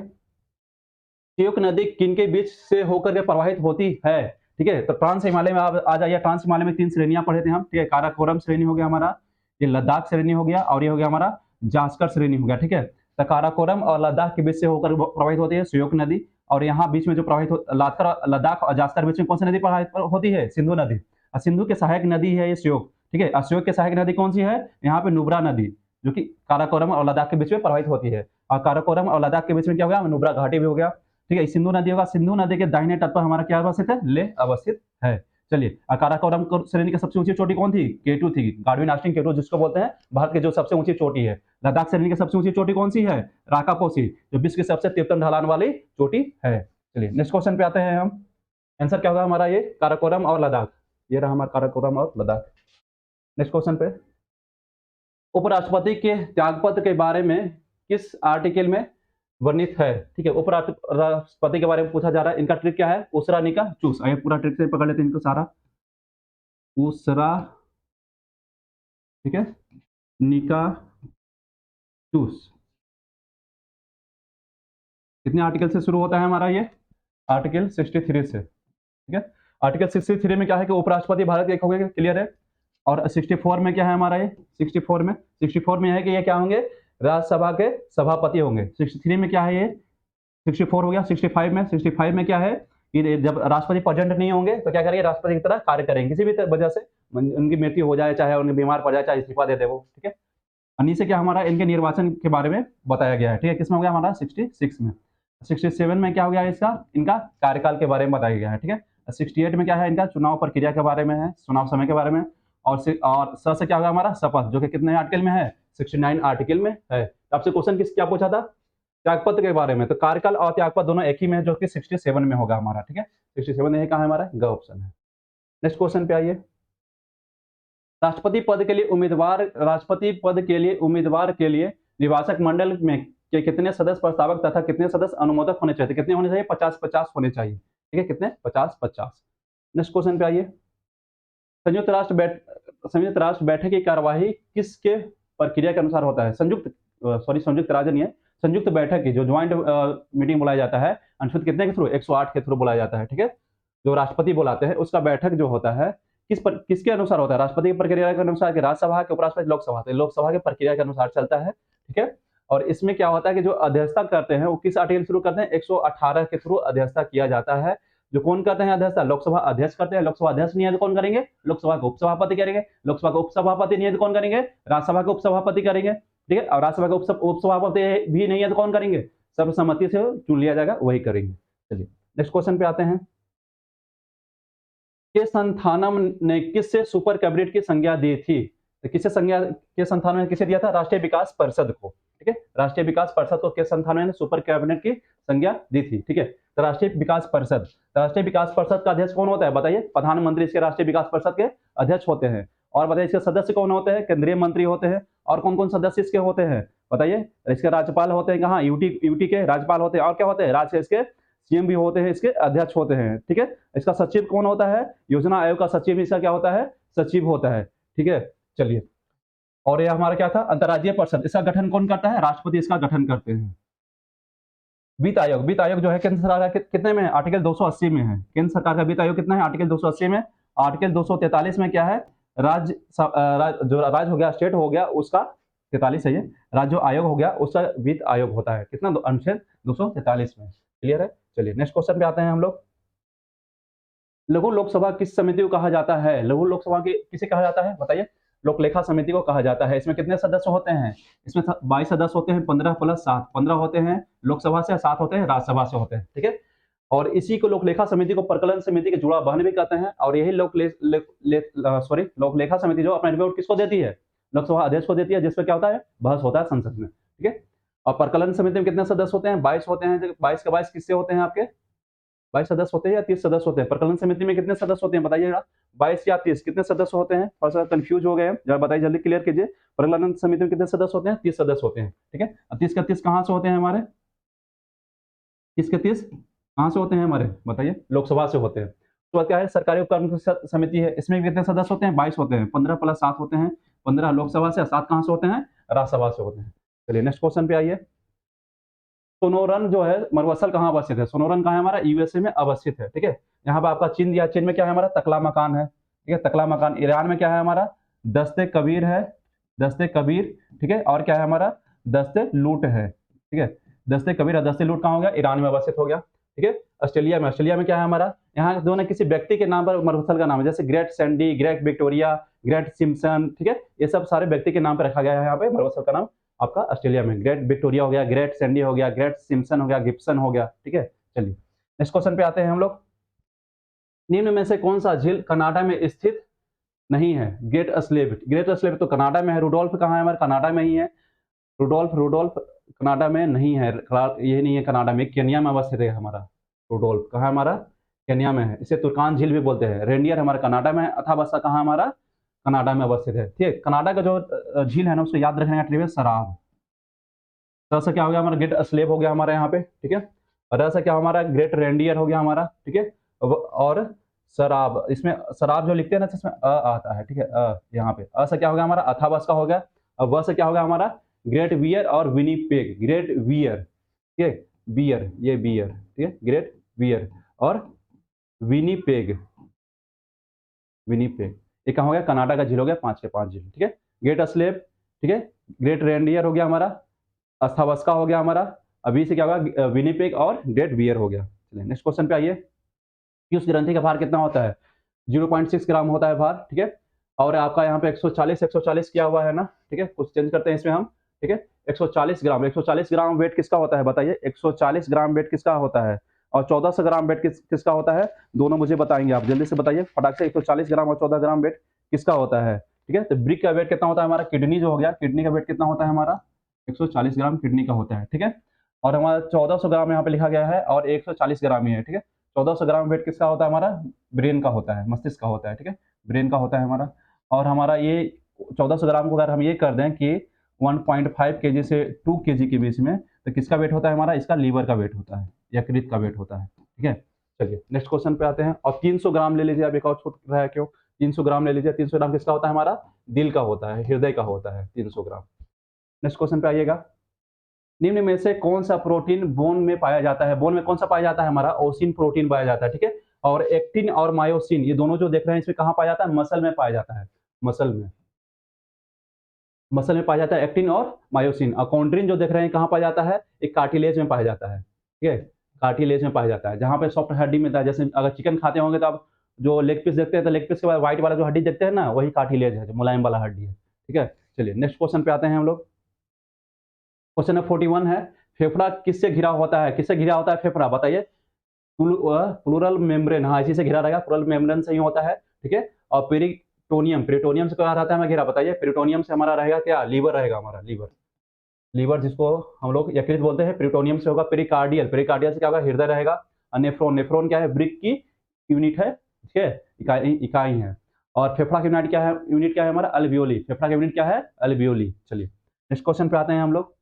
त्यूक नदी किन के बीच से होकर के प्रवाहित होती है, ठीक है। तो ट्रांस हिमालय में आ जाइए। ट्रांस हिमालय में 3 श्रेणियां पढ़े थे हम, ठीक है। काराकोरम श्रेणी हो गया हमारा, ये लद्दाख श्रेणी हो गया, और ये हो गया हमारा जास्कर श्रेणी हो गया, ठीक है। तो काराकोरम और लद्दाख के बीच से होकर प्रवाहित होती है त्यूक नदी। और यहाँ बीच में जो प्रवाहित लद्दाख और जास्कर बीच में कौन सी नदी प्रवाहित होती है, सिंधु नदी। और सिंधु के सहायक नदी है ये त्यूक, ठीक है। और त्यूक के सहायक नदी कौन सी है, यहाँ पे नुब्रा नदी, जो कि काराकोरम और लद्दाख के बीच में प्रवाहित होती है। और काराकोरम और लद्दाख के बीच में क्या हो गया, नुब्रा घाटी भी हो गया, ठीक है। सिंधु नदी होगा, सिंधु नदी के दाहिने तट पर हमारा क्या अवस्थित है, ले अवस्थित है। चलिए काराकोरम श्रेणी की सबसे ऊंची चोटी कौन थी, केटू थी, गाडविन आस्टिन केटू जिसको बोलते हैं, भारत के जो सबसे ऊंची चोटी है। लद्दाख श्रेणी की सबसे ऊंची चोटी कौन सी है, राकापोसी, जो विश्व की सबसे तीव्रतम ढलान वाली चोटी है। चलिए नेक्स्ट क्वेश्चन पे आते हैं हम। आंसर क्या होगा हमारा, ये काराकोरम और लद्दाख, ये रहा हमारा काराकोरम और लद्दाख। नेक्स्ट क्वेश्चन पे, उपराष्ट्रपति के त्यागपत्र के बारे में किस आर्टिकल में वर्णित है, ठीक है। उपराष्ट्रपति के बारे में पूछा जा रहा है। इनका ट्रिक क्या है, उसरा निका चूस। आइए पूरा ट्रिक से पकड़ लेते हैं इनको सारा। उसरा, ठीक है, निका चूस, कितने आर्टिकल से शुरू होता है हमारा ये, आर्टिकल 63 से, ठीक है। आर्टिकल 63 में क्या है कि उपराष्ट्रपति भारत के एक होंगे, क्लियर है। और 64 में क्या है हमारा, ये 64 में है कि ये क्या होंगे, राज्यसभा के सभापति होंगे। 63 में क्या है, ये 64 हो गया। 65 में क्या है कि जब राष्ट्रपति प्रेजेंट नहीं होंगे तो क्या करेंगे, राष्ट्रपति की तरह कार्य करेंगे, किसी भी वजह से उनकी मृत्यु हो जाए, चाहे उनके बीमार पड़ जाए, चाहे इस्तीफा दे दे वो, ठीक है। और नीचे क्या हमारा इनके निर्वाचन के बारे में बताया गया है, ठीक है। किसमें हो गया हमारा 66 में। 67 में क्या हो गया इसका, इनका कार्यकाल के बारे में बताया गया है, ठीक है। 68 में क्या है, इनका चुनाव प्रक्रिया के बारे में है, चुनाव समय के बारे में। और स से क्या होगा हमारा शपथ, जो कि कितने आर्टिकल में है, 69 आर्टिकल में है। आपसे क्वेश्चन क्या पूछा था, त्यागपत्र के बारे में, तो कार्यकाल और त्यागपत्र दोनों एक ही में है, जो कि 67 में होगा हमारा, ठीक है। 67 ये कहाँ है हमारा, ग ऑप्शन है। नेक्स्ट क्वेश्चन पे आइए। राष्ट्रपति पद के लिए निवासक मंडल में के कितने सदस्य प्रस्तावक तथा कितने सदस्य अनुमोदक होने चाहिए, कितने होने चाहिए, 50-50 होने चाहिए, ठीक है। कितने, 50-50। नेक्स्ट क्वेश्चन पे आइए। संयुक्त राष्ट्र बैठक की कार्यवाही किसके प्रक्रिया के अनुसार होता है, संयुक्त राज्य नहीं है, संयुक्त बैठक की जो ज्वाइंट मीटिंग बुलाया जाता है, अनुच्छेद कितने के थ्रू, 108 के थ्रू बुलाया जाता है, ठीक है। जो राष्ट्रपति बुलाते हैं उसका बैठक जो होता है किसके अनुसार होता है, राष्ट्रपति की प्रक्रिया के अनुसार, कि राज्यसभा के उपराष्ट्रपति, लोकसभा के प्रक्रिया के अनुसार चलता है, ठीक है। और इसमें क्या होता है कि जो अध्यक्षता करते हैं वो किस आर्टिकल थ्रू करते हैं, 118 के थ्रू अध्यक्षता किया जाता है। जो कौन करते हैं अध्यक्षता, लोकसभा अध्यक्ष करते हैं। लोकसभा अध्यक्ष नहीं है तो कौन करेंगे, लोकसभा के उपसभापति करेंगे। लोकसभा के उपसभापति नहीं है तो कौन करेंगे, राज्यसभा के उपसभापति करेंगे, ठीक है। और राज्यसभा के उपसभापति भी नहीं है तो कौन करेंगे, सर्वसम्मति से चुन लिया जाएगा, वही करेंगे। चलिए नेक्स्ट क्वेश्चन पे आते हैं। के संथानम ने किससे सुपर कैबिनेट की संज्ञा दी थी, तो किससे संज्ञा, के संथानम ने किसे दिया था, राष्ट्रीय विकास परिषद को, ठीक है। राष्ट्रीय विकास परिषद को के संथानम ने सुपर कैबिनेट की संज्ञा दी थी, ठीक है। तो राष्ट्रीय विकास परिषद का अध्यक्ष कौन होता है, बताइए, प्रधानमंत्री इसके राष्ट्रीय विकास परिषद के अध्यक्ष होते हैं। और बताइए इसके सदस्य कौन होते हैं, केंद्रीय मंत्री होते हैं। और कौन कौन सदस्य इसके होते हैं, बताइए। इसके राज्यपाल होते हैं, कहाँ, यूटी के राज्यपाल होते हैं। और क्या होते हैं, राज्य इसके सीएम भी होते हैं, इसके अध्यक्ष होते हैं, ठीक है। इसका सचिव कौन होता है, योजना आयोग का सचिव इसका क्या होता है, सचिव होता है, ठीक है। चलिए, और ये हमारा क्या था, अंतर्राज्यीय परिषद, इसका गठन कौन करता है, राष्ट्रपति इसका गठन करते हैं। वित्त आयोग जो है केंद्र सरकार का कितने में है, आर्टिकल 280 में है। केंद्र सरकार का वित्त आयोग कितना है, आर्टिकल 280 में। आर्टिकल 243 में क्या है, जो राज्य हो गया, स्टेट हो गया, उसका 43 है ये, राज्य आयोग हो गया उसका वित्त आयोग होता है, कितना, अनुच्छेद 243 में। क्लियर है। चलिए नेक्स्ट क्वेश्चन पे आते हैं हम लोग। लघु लोकसभा किस समिति को कहा जाता है, लघु लोकसभा की किसे कहा जाता है, बताइए। लोकलेखा समिति को कहा जाता है। इसमें कितने सदस्य होते हैं, इसमें 22 सदस्य होते हैं, 15 + 7, 15 होते हैं लोकसभा से, 7 होते हैं राज्यसभा से होते हैं, ठीक है। और इसी को लोकलेखा समिति को प्रकलन समिति के जुड़ा बहन भी कहते हैं। और यही लोकलेखा समिति जो अपना रिपोर्ट किसको देती है, लोकसभा अध्यक्ष को देती है, जिसपे क्या होता है, बहस होता है संसद में, ठीक है। और प्रकलन समिति में कितने सदस्य होते हैं, 22 होते हैं। 22 के 22 किससे होते हैं आपके, 22 सदस्य होते हैं या 30 सदस्य होते हैं। प्रकलन समिति में कितने सदस्य होते हैं, बताइएगा, 22 या 30, कितने सदस्य होते हैं, थोड़ा सा कंफ्यूज हो गए हैं, जरा बताइए, जल्दी क्लियर कीजिए। प्रकलन समिति में कितने सदस्य होते हैं, 30 सदस्य होते हैं, ठीक है। 30 के 30 कहाँ से होते हैं हमारे, 30 के 30 कहाँ से होते हैं हमारे, बताइए, लोकसभा से होते हैं। तो क्या है, सरकारी उपक्रम समिति है, इसमें कितने सदस्य होते हैं, 22 होते हैं। 15 + 7 होते हैं, 15 लोकसभा से, 7 कहाँ से होते हैं, राज्यसभा से होते हैं। चलिए नेक्स्ट क्वेश्चन पे आइए। सोनोरन जो है मरुस्थल कहाँ अवस्थित है, सोनोरन कहाँ है हमारा, यूएसए में अवस्थित है, ठीक है। यहाँ पे आपका चीन दिया, चीन में क्या है हमारा, तकला मकान है, ठीक है, तकला मकान। ईरान में क्या है हमारा, दस्ते कबीर है, दस्ते कबीर, ठीक है। और क्या है हमारा, दस्ते लूट है, ठीक है। दस्ते कबीर और दस्ते लूट कहाँ हो गया, ईरान में अवस्थित हो गया, ठीक है। ऑस्ट्रेलिया में क्या है हमारा, यहाँ जो है किसी व्यक्ति के नाम पर मरुस्थल का नाम है, जैसे great Sandy, great Victoria, great Simpson, ठीक है। ये सब सारे व्यक्ति के नाम पर रखा गया है यहाँ पे मरुस्थल का नाम आपका ऑस्ट्रेलिया में। ग्रेट विक्टोरिया हो गया, ग्रेट सैंडी हो गया, ग्रेट सिम्पसन हो गया, गिब्सन हो गया, ठीक है। चलिए नेक्स्ट क्वेश्चन पे आते हैं हम लोग। निम्न में से कौन सा झील कनाडा में स्थित नहीं है, ग्रेट स्लेव तो कनाडा में है। रुडोल्फ कहाँ है हमारे, कनाडा में ही है। रुडोल्फ कनाडा में नहीं है, ये नहीं है कनाडा में, केन्या में अवस्थित है हमारा। रुडोल्फ कहाँ है हमारा, केन्या में है। इसे तुर्कान झील भी बोलते हैं। रेंडियर हमारा कनाडा में है। अथाबस्ता कहाँ हमारा, कनाडा में अवस्थित है, ठीक है। कनाडा का जो झील है ना, उसको याद रखने का ट्रिक है शराब। से क्या हो गया हमारा, ग्रेट स्लेव हो गया हमारे यहाँ पे, ठीक है। और से क्या हमारा, ग्रेट रेंडियर हो गया हमारा, ठीक है। और शराब, इसमें शराब जो लिखते हैं ना, इसमें अ आता है, ठीक है, यहाँ पे से क्या हो गया हमारा, अथाबस्का हो गया। और व से क्या हो गया हमारा, ग्रेट वियर और विनीपेग, ग्रेट वियर, ठीक है, बियर, ये बियर, ठीक है, ग्रेट वियर और विनीपेग, ये कहाँ हो गया, कनाडा का झील हो गया, 5 के 5 झील, ठीक है। ग्रेट स्लेव, ठीक है, ग्रेट रेंडियर हो गया हमारा, अस्थावस्का हो गया हमारा, अभी से क्या होगा, विनीपेग और ग्रेट बियर हो गया। चलिए नेक्स्ट क्वेश्चन पे आइए कि उस ग्रंथि का भार कितना होता है, 0.6 ग्राम होता है भार, ठीक है। और आपका यहाँ पे 140 किया हुआ है ना, ठीक है, कुछ चेंज करते हैं इसमें हम, ठीक है, 140 ग्राम वेट किसका होता है बताइए, 140 ग्राम वेट किसका होता है, और 1400 ग्राम वेट किसका होता है, दोनों मुझे बताएंगे, आप जल्दी से बताइए फटाक से, 140 ग्राम और 14 ग्राम वेट किसका होता है, ठीक है। तो ब्रिक का वेट कितना होता है हमारा, किडनी जो हो गया, किडनी का वेट कितना होता है हमारा, 140 ग्राम किडनी का होता है, ठीक है। और हमारा 1400 ग्राम यहाँ पे लिखा गया है और 140 ग्राम ही है, ठीक है। 1400 ग्राम वेट किसका होता है हमारा, ब्रेन का होता है, मस्तिष्क का होता है, ठीक है, ब्रेन का होता है हमारा। और हमारा ये 1400 ग्राम को अगर हम ये कर दें कि 1.5 केजी से 2 केजी के बीच में, तो किसका वेट होता है हमारा, इसका लीवर का वेट होता है, यकृत का वेट होता है, ठीक है। चलिए नेक्स्ट क्वेश्चन पे आते हैं, और 300 ग्राम ले लीजिए, अब एक और छूट रहा है क्यों, 300 ग्राम ले लीजिए, 300 ग्राम किसका होता है हमारा, दिल का होता है, हृदय का होता है 300 ग्राम। नेक्स्ट क्वेश्चन पे आइएगा, निम्न में से कौन सा प्रोटीन बोन में पाया जाता है, बोन में कौन सा पाया जाता है हमारा, ओसिन प्रोटीन पाया जाता है, ठीक है। और एक्टिन और मायोसिन ये दोनों जो देख रहे हैं इसमें कहाँ पाया जाता है, मसल में पाया जाता है, मसल में, मसल में पाया जाता है एक्टिन और मायोसिन। और कॉन्ड्रिन जो देख रहे हैं कहाँ पाया जाता है, एक कार्टिलेज में पाया जाता है, ठीक है, कार्टिलेज में पाया जाता है, जहाँ पे सॉफ्ट हड्डी मिलता है। जैसे अगर चिकन खाते होंगे तो आप जो लेग पीस देखते हैं, तो लेग पीस के बाद व्हाइट वाला जो हड्डी देखते हैं ना, वही कार्टिलेज है, जो मुलायम वाला हड्डी है, ठीक है। चलिए नेक्स्ट क्वेश्चन पे आते हैं हम लोग, क्वेश्चन नंबर 41 है, फेफड़ा किससे घिरा होता है, किससे घिरा होता है फेफड़ा बताइए, प्लूरल मेम्ब्रेन, हाँ इसी से घिरा रहेगा, प्लूरल मेम्ब्रेन से ही होता है, ठीक है। और पेरिटोनियम, पेरिटोनियम से क्या रहता है हमें घिरा बताइए, पेरिटोनियम से हमारा रहेगा क्या, लीवर रहेगा हमारा, लीवर, लीवर जिसको हम लोग यकृत बोलते हैं, पेरिटोनियम से होगा पेरिकार्डियल, पेरिकार्डियल से क्या होगा, हृदय रहेगा। और नेफ्रोन, नेफ्रोन क्या है, ब्रिक की यूनिट है, ठीक है, इकाई है। और फेफड़ा की यूनिट क्या है, यूनिट क्या है हमारा, अल्वियोली, फेफड़ा की यूनिट क्या है, अल्वियोली। चलिए नेक्स्ट क्वेश्चन पे आते हैं हम लोग,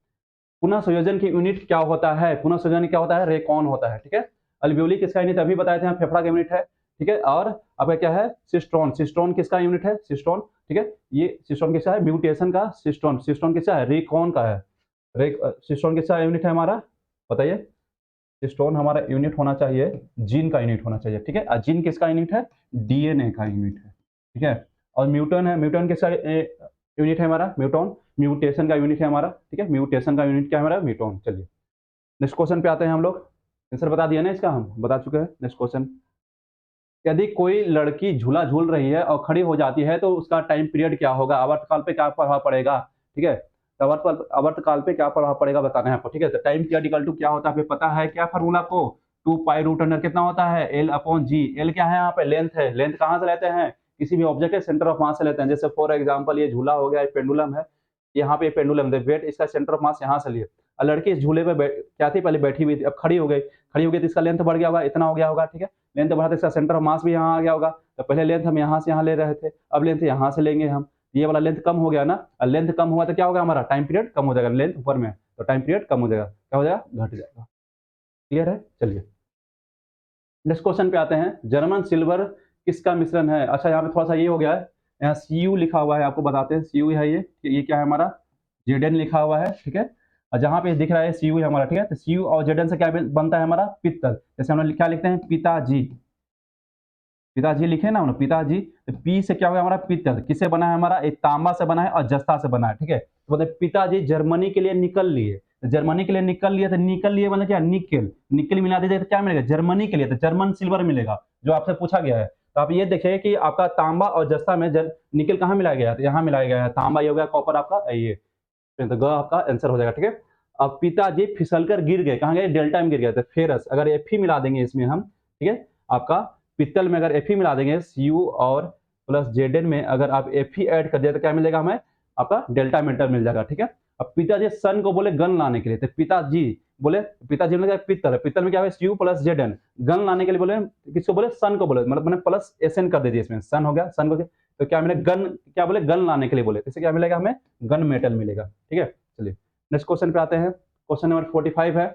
पुनः संयोजन की यूनिट क्या होता है, पुनः संयोजन क्या होता है, रेकॉन होता है, ठीक है। अल्वियोली किसका यूनिट अभी बताए थे हम, फेफड़ा का यूनिट है, ठीक है। और आपका क्या है, सिस्टोन, सिस्टोन किसका यूनिट है, सिस्टोन, ठीक है। ये सिस्टोन किसका है, म्यूटेशन का सिस्टोन, सिस्टोन किसका है, रेकॉन का है, सिस्टोन किसका यूनिट है हमारा बताइए, सिस्टोन हमारा यूनिट होना चाहिए, जीन का यूनिट होना चाहिए, ठीक है। और जीन किसका यूनिट है, डीएनए का यूनिट है, ठीक है। और म्यूटन है, म्यूटन किसका यूनिट है हमारा, म्यूटोन, म्यूटेशन का यूनिट है हमारा, ठीक है, म्यूटेशन का यूनिट क्या है हमारा, म्यूटोन। चलिए नेक्स्ट क्वेश्चन पे आते हैं हम लोग, आंसर बता दिया ना इसका, हम बता चुके हैं। नेक्स्ट क्वेश्चन, यदि कोई लड़की झूला झूल रही है और खड़ी हो जाती है तो उसका टाइम पीरियड क्या होगा, आवर्तकाल पे क्या प्रभाव पड़ेगा, ठीक है। तो आवर्तकाल पे क्या प्रभाव पड़ेगा बताना है आपको, ठीक है। तो टाइम पीरियड इक्वल टू क्या होता है, आपको पता है क्या फार्मूला को, 2 पाई रूट अंडर कितना होता है, एल अपॉन जी। एल क्या है यहाँ पे, लेंथ है, लेंथ कहाँ से लेते हैं, किसी भी ऑब्जेक्ट के सेंटर ऑफ मास से लेते हैं। जैसे फॉर एग्जाम्पल ये झूला हो गया, पेंडुलम है, यहाँ पे पेंडुलम वेट, इसका सेंटर ऑफ मास यहाँ से लिए, और लड़की इस झूले पे क्या थी, पहले बैठी हुई थी, अब खड़ी हो गई, खड़ी हो गई तो इसका लेंथ बढ़ गया होगा, इतना हो गया होगा, ठीक है। लेंथ बढ़ा तो इसका सेंटर ऑफ मास भी यहाँ आ गया होगा। तो पहले लेंथ हम यहाँ से यहाँ ले रहे थे, अब लेंथ यहाँ से लेंगे हम, ये वाला लेंथ कम हो गया ना, और लेंथ कम हुआ तो क्या होगा हमारा, टाइम पीरियड कम हो जाएगा, लेंथ ऊपर में तो टाइम पीरियड कम हो जाएगा, क्या हो जाएगा, घट जाएगा। क्लियर है। चलिए नेक्स्ट क्वेश्चन पे आते हैं, जर्मन सिल्वर किसका मिश्रण है। अच्छा यहाँ पे थोड़ा सा ये हो गया है, यहाँ सी लिखा हुआ है, आपको बताते हैं सी है, ये क्या है हमारा, जेडन लिखा हुआ है, ठीक है। और जहाँ पे दिख रहा है सी हमारा, ठीक है। तो सी और जेडन से क्या बनता है हमारा, पित्तल। जैसे हम लोग क्या लिखते हैं, पिताजी, पिताजी लिखे ना, पिताजी, तो पी से क्या होगा हमारा, पित्तल, किससे बना है हमारा, एक तांबा से बना है और जस्ता से बना है, ठीक है। तो बोलते पिताजी जर्मनी के लिए निकल लिए, जर्मनी के लिए निकल लिए, तो निकल लिए मतलब क्या, निकल, निकल मिला दीजिए तो क्या मिलेगा, जर्मनी के लिए तो जर्मन सिल्वर मिलेगा, जो आपसे पूछा गया है। तो आप ये देखिए कि आपका तांबा और जस्ता में निकल कहाँ मिलाया गया है, तो यहाँ मिलाया गया है, तांबा ये हो गया, कॉपर आपका ये, तो ग आपका आंसर हो जाएगा, ठीक है। अब पिताजी फिसलकर गिर गए, कहाँ गए, डेल्टा में गिर गए, तो फेरस, अगर एफ ही मिला देंगे इसमें हम, ठीक है। आपका पित्तल में अगर एफ ही मिला देंगे, सीयू और प्लस जेडन में अगर आप एफ ही ऐड कर दिया तो क्या मिलेगा हमें, आपका डेल्टा मेटल मिल जाएगा, ठीक है। अब पिताजी सन को बोले गन लाने के लिए, तो पिताजी बोले, पिताजी में पित्तल, पित्तल में क्या है, सीयू प्लस जेडन, गन लाने के लिए बोले, किसको बोले, सन को बोले, मतलब मैंने प्लस एसएन कर दीजिए इसमें, सन हो गया, सन को तो क्या मिलेगा, गन, क्या बोले, गन लाने के लिए बोले, इससे क्या मिलेगा हमें, गन मेटल मिलेगा, ठीक है। चलिए नेक्स्ट क्वेश्चन पे आते हैं, क्वेश्चन नंबर 45 है,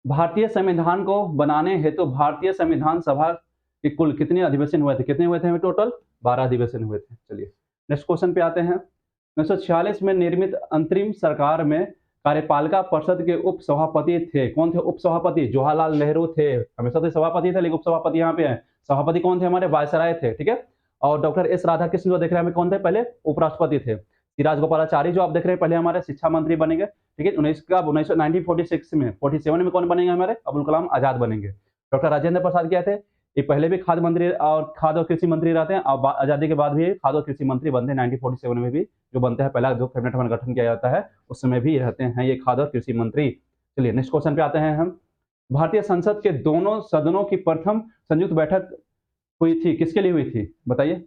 भारतीय संविधान को बनाने हेतु भारतीय संविधान सभा के कुल कितने अधिवेशन हुए थे, कितने हुए थे टोटल, 12 अधिवेशन हुए थे। चलिए नेक्स्ट क्वेश्चन पे आते हैं, 1946 में निर्मित अंतरिम सरकार में कार्यपालिका परिषद के उप सभापति थे, कौन थे उप सभापति, जवाहरलाल नेहरू थे, हमेशा तो सभापति थे लेकिन उप सभापति यहाँ पे है, सभापति कौन थे हमारे, वायसराय थे, ठीक है। और डॉक्टर एस राधाकृष्ण जो देख रहे हैं कौन थे, पहले उपराष्ट्रपति थे। सिराज गोपालाचारी जो आप देख रहे हैं पहले हमारे शिक्षा मंत्री बनेंगे, ठीक है। 1946 में 47 में कौन बनेंगे हमारे, अब्दुल कलाम आजाद बनेंगे। डॉक्टर राजेंद्र प्रसाद क्या थे, ये पहले भी खाद्य मंत्री और खाद्य और कृषि मंत्री रहते हैं और आज़ादी के बाद भी खाद्य और कृषि मंत्री बनते हैं 1947 में भी जो बनते हैं, पहला जो कैबिनेट का गठन किया जाता है उस समय भी रहते हैं ये खाद्य और कृषि मंत्री। चलिए नेक्स्ट क्वेश्चन पे आते हैं हम। भारतीय संसद के दोनों सदनों की प्रथम संयुक्त बैठक हुई थी, किसके लिए हुई थी बताइए?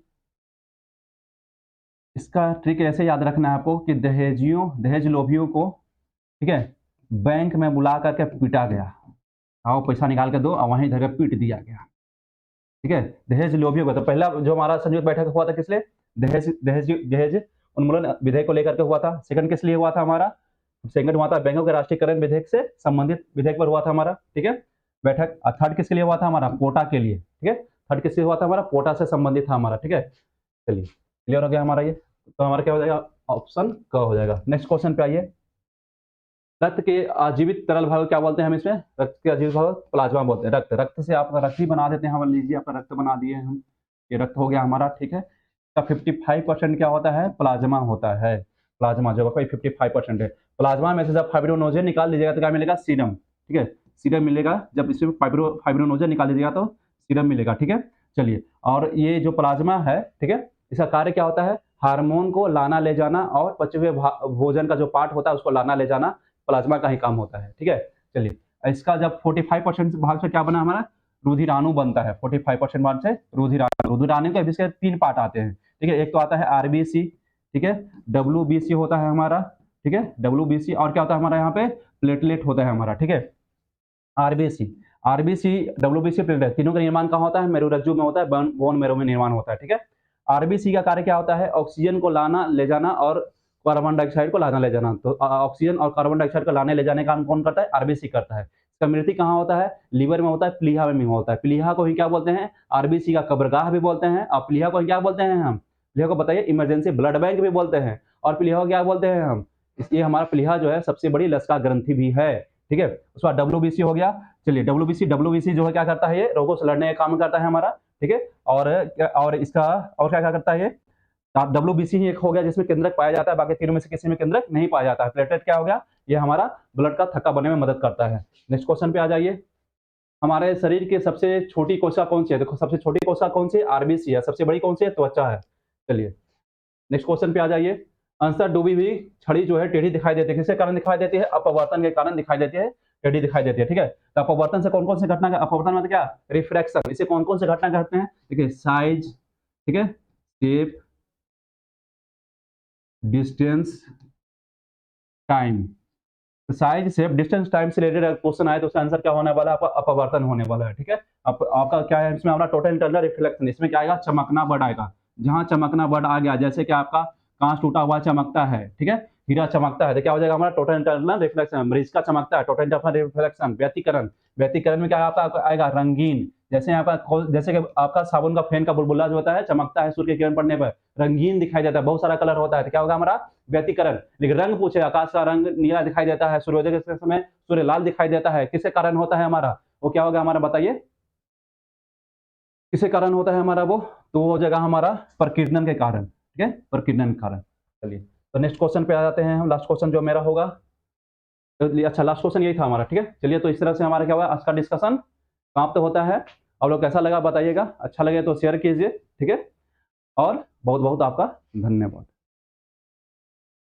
इसका ट्रिक ऐसे याद रखना है आपको कि दहेज लोभियों को, ठीक है, बैंक में बुला करके पीटा गया, आओ पैसा निकाल के दो और वहीं धर पीट दिया गया, ठीक है। दहेज लोभियों का तो पहला जो हमारा संयुक्त बैठक हुआ था किस लिए? दहेज दहेज दहेज उन्मूलन विधेयक को लेकर के हुआ था। सेकंड किस लिए हुआ था हमारा? सेकंड हुआ था बैंकों के राष्ट्रीयकरण विधेयक से संबंधित विधेयक पर हुआ था हमारा, ठीक है, बैठक। थर्ड किसके लिए हुआ था हमारा? कोटा के लिए, ठीक है। थर्ड किसके लिए हुआ था हमारा? कोटा से संबंधित था हमारा, ठीक है। चलिए क्लियर हो गया हमारा ये, तो हमारा क्या हो जाएगा? ऑप्शन क हो जाएगा। नेक्स्ट क्वेश्चन पे आइए। रक्त के आजीवित तरल भाग क्या बोलते हैं हम इसमें? रक्त के आजीवित भाग प्लाज्मा बोलते हैं। रक्त से आप रक्त ही बना देते हैं, मान लीजिए आपका रक्त बना दिए हम, ये रक्त हो गया हमारा, ठीक है। का 55% क्या होता है? प्लाज्मा होता है। प्लाज्मा जो आपका 55% है। प्लाज्मा में से जब फाइब्रोनोजेन निकाल दीजिएगा तो क्या मिलेगा? सीरम, ठीक है, सीरम मिलेगा। जब इसमें फाइब्रोनोजेन निकाल दीजिएगा तो सीरम मिलेगा, ठीक है। चलिए, और ये जो प्लाज्मा है, ठीक है, इसका कार्य क्या होता है? हार्मोन को लाना ले जाना और पचे हुए भोजन का जो पार्ट होता है उसको लाना ले जाना प्लाज्मा का ही काम होता है, ठीक है। चलिए, इसका जब 45% भाग से क्या बना हमारा? रुधिराणु बनता है। 45% भाग से रुधिराणु के इसके 3 पार्ट आते हैं, ठीक है। एक तो आता है आरबीसी, ठीक है, डब्ल्यूबीसी होता है हमारा, ठीक है, डब्ल्यूबीसी, और क्या होता है हमारा यहाँ पे? प्लेटलेट होता है हमारा, ठीक है। आरबीसी डब्ल्यूबीसी प्लेटलेट तीनों का निर्माण कहाँ होता है? मेरुरज्जु में होता है, बोन मैरो में निर्माण होता है, ठीक है। आरबीसी का कार्य क्या होता है? ऑक्सीजन को लाना ले जाना और कार्बन डाइऑक्साइड को लाना ले जाना। तो ऑक्सीजन और कार्बन डाइऑक्साइड को लाने ले जाने का काम कौन करता है? आरबीसी करता है। इसका मृत्यु कहाँ होता है? लीवर में होता है, प्लीहा में होता है। प्लीहा को ही क्या बोलते हैं? आरबीसी का कब्रगाह भी बोलते हैं। और प्लीहा को क्या बोलते हैं हम? प्लीहा को बताइए, इमरजेंसी ब्लड बैंक भी बोलते हैं। और प्लीहा को क्या बोलते हैं हम? इसलिए हमारा प्लीहा जो है सबसे बड़ी लसिका ग्रंथि भी है, ठीक है। उसके बाद डब्ल्यूबीसी हो गया। चलिए, डब्ल्यूबीसी जो है क्या करता है? ये रोगों से लड़ने का काम करता है हमारा, ठीक है। और इसका और क्या क्या करता है ये? डब्ल्यूबीसी ही एक हो गया जिसमें केंद्रक पाया जाता है, बाकी तीनों में से किसी में केंद्रक नहीं पाया जाता है। प्लेटलेट क्या हो गया? ये हमारा ब्लड का थक्का बनने में मदद करता है। नेक्स्ट क्वेश्चन पे आ जाइए। हमारे शरीर की सबसे छोटी कोशिका कौन सी है? देखो, सबसे छोटी कोशिका कौन सी है? आरबीसी है। सबसे बड़ी कौन सी है? त्वचा है। चलिए नेक्स्ट क्वेश्चन पे आ जाइए। आंसर, डूबी हुई छड़ी जो है टेढ़ी दिखाई देती है, किसके कारण दिखाई देती है? अपवर्तन के कारण दिखाई देती है, टेढ़ी दिखाई देती है, ठीक है। तो अपवर्तन से कौन कौन सी घटना? अपवर्तन मतलब क्या? रिफ्रैक्शन। इसे कौन कौन से घटना कहते हैं? देखिए, साइज, ठीक है, shape, distance, time. Size, shape, distance, time से रिलेटेड क्वेश्चन आए तो उसका आंसर क्या होने वाला है? आपका अपवर्तन होने वाला है, ठीक है। आपका क्या है इसमें? हमारा टोटल इंटरनल रिफ्लेक्शन। इसमें क्या आएगा? चमकना वर्ड आएगा। जहां चमकना वर्ड आ गया, जैसे कि आपका कांच टूटा हुआ चमकता है, ठीक है, हीरा चमकता है, तो क्या हो जाएगा हमारा? Total internal reflection. मरीज चमकता है, टोटल इंटरनल रिफ्लेक्शन। व्यतिकरण, व्यतिकरण में क्या आपका आएगा? रंगीन। जैसे कि आपका साबुन का फैन का बुलबुला जो होता है चमकता है सूर्य की किरण पड़ने पर, रंगीन दिखाई देता है, बहुत सारा कलर होता है, तो क्या होगा हमारा? व्यतिकरण। लेकिन रंग पूछे, आकाश का रंग नीला दिखाई देता है, सूर्योदय के समय सूर्य लाल दिखाई देता है, किसके कारण होता है हमारा? वो क्या होगा हमारा? बताइए, किसके कारण होता है हमारा वो? तो वो हो जाएगा हमारा प्रकीर्णन के कारण, ठीक है, प्रकीर्णन के कारण। चलिए, तो नेक्स्ट क्वेश्चन पे आ जाते हैं हम। लास्ट क्वेश्चन जो मेरा होगा, तो अच्छा, लास्ट क्वेश्चन यही था हमारा, ठीक है। चलिए, तो इस तरह से हमारा क्या हुआ? आज का डिस्कशन समाप्त होता है। आप लोग कैसा लगा बताइएगा, अच्छा लगे तो शेयर कीजिए, ठीक है। और बहुत बहुत आपका धन्यवाद।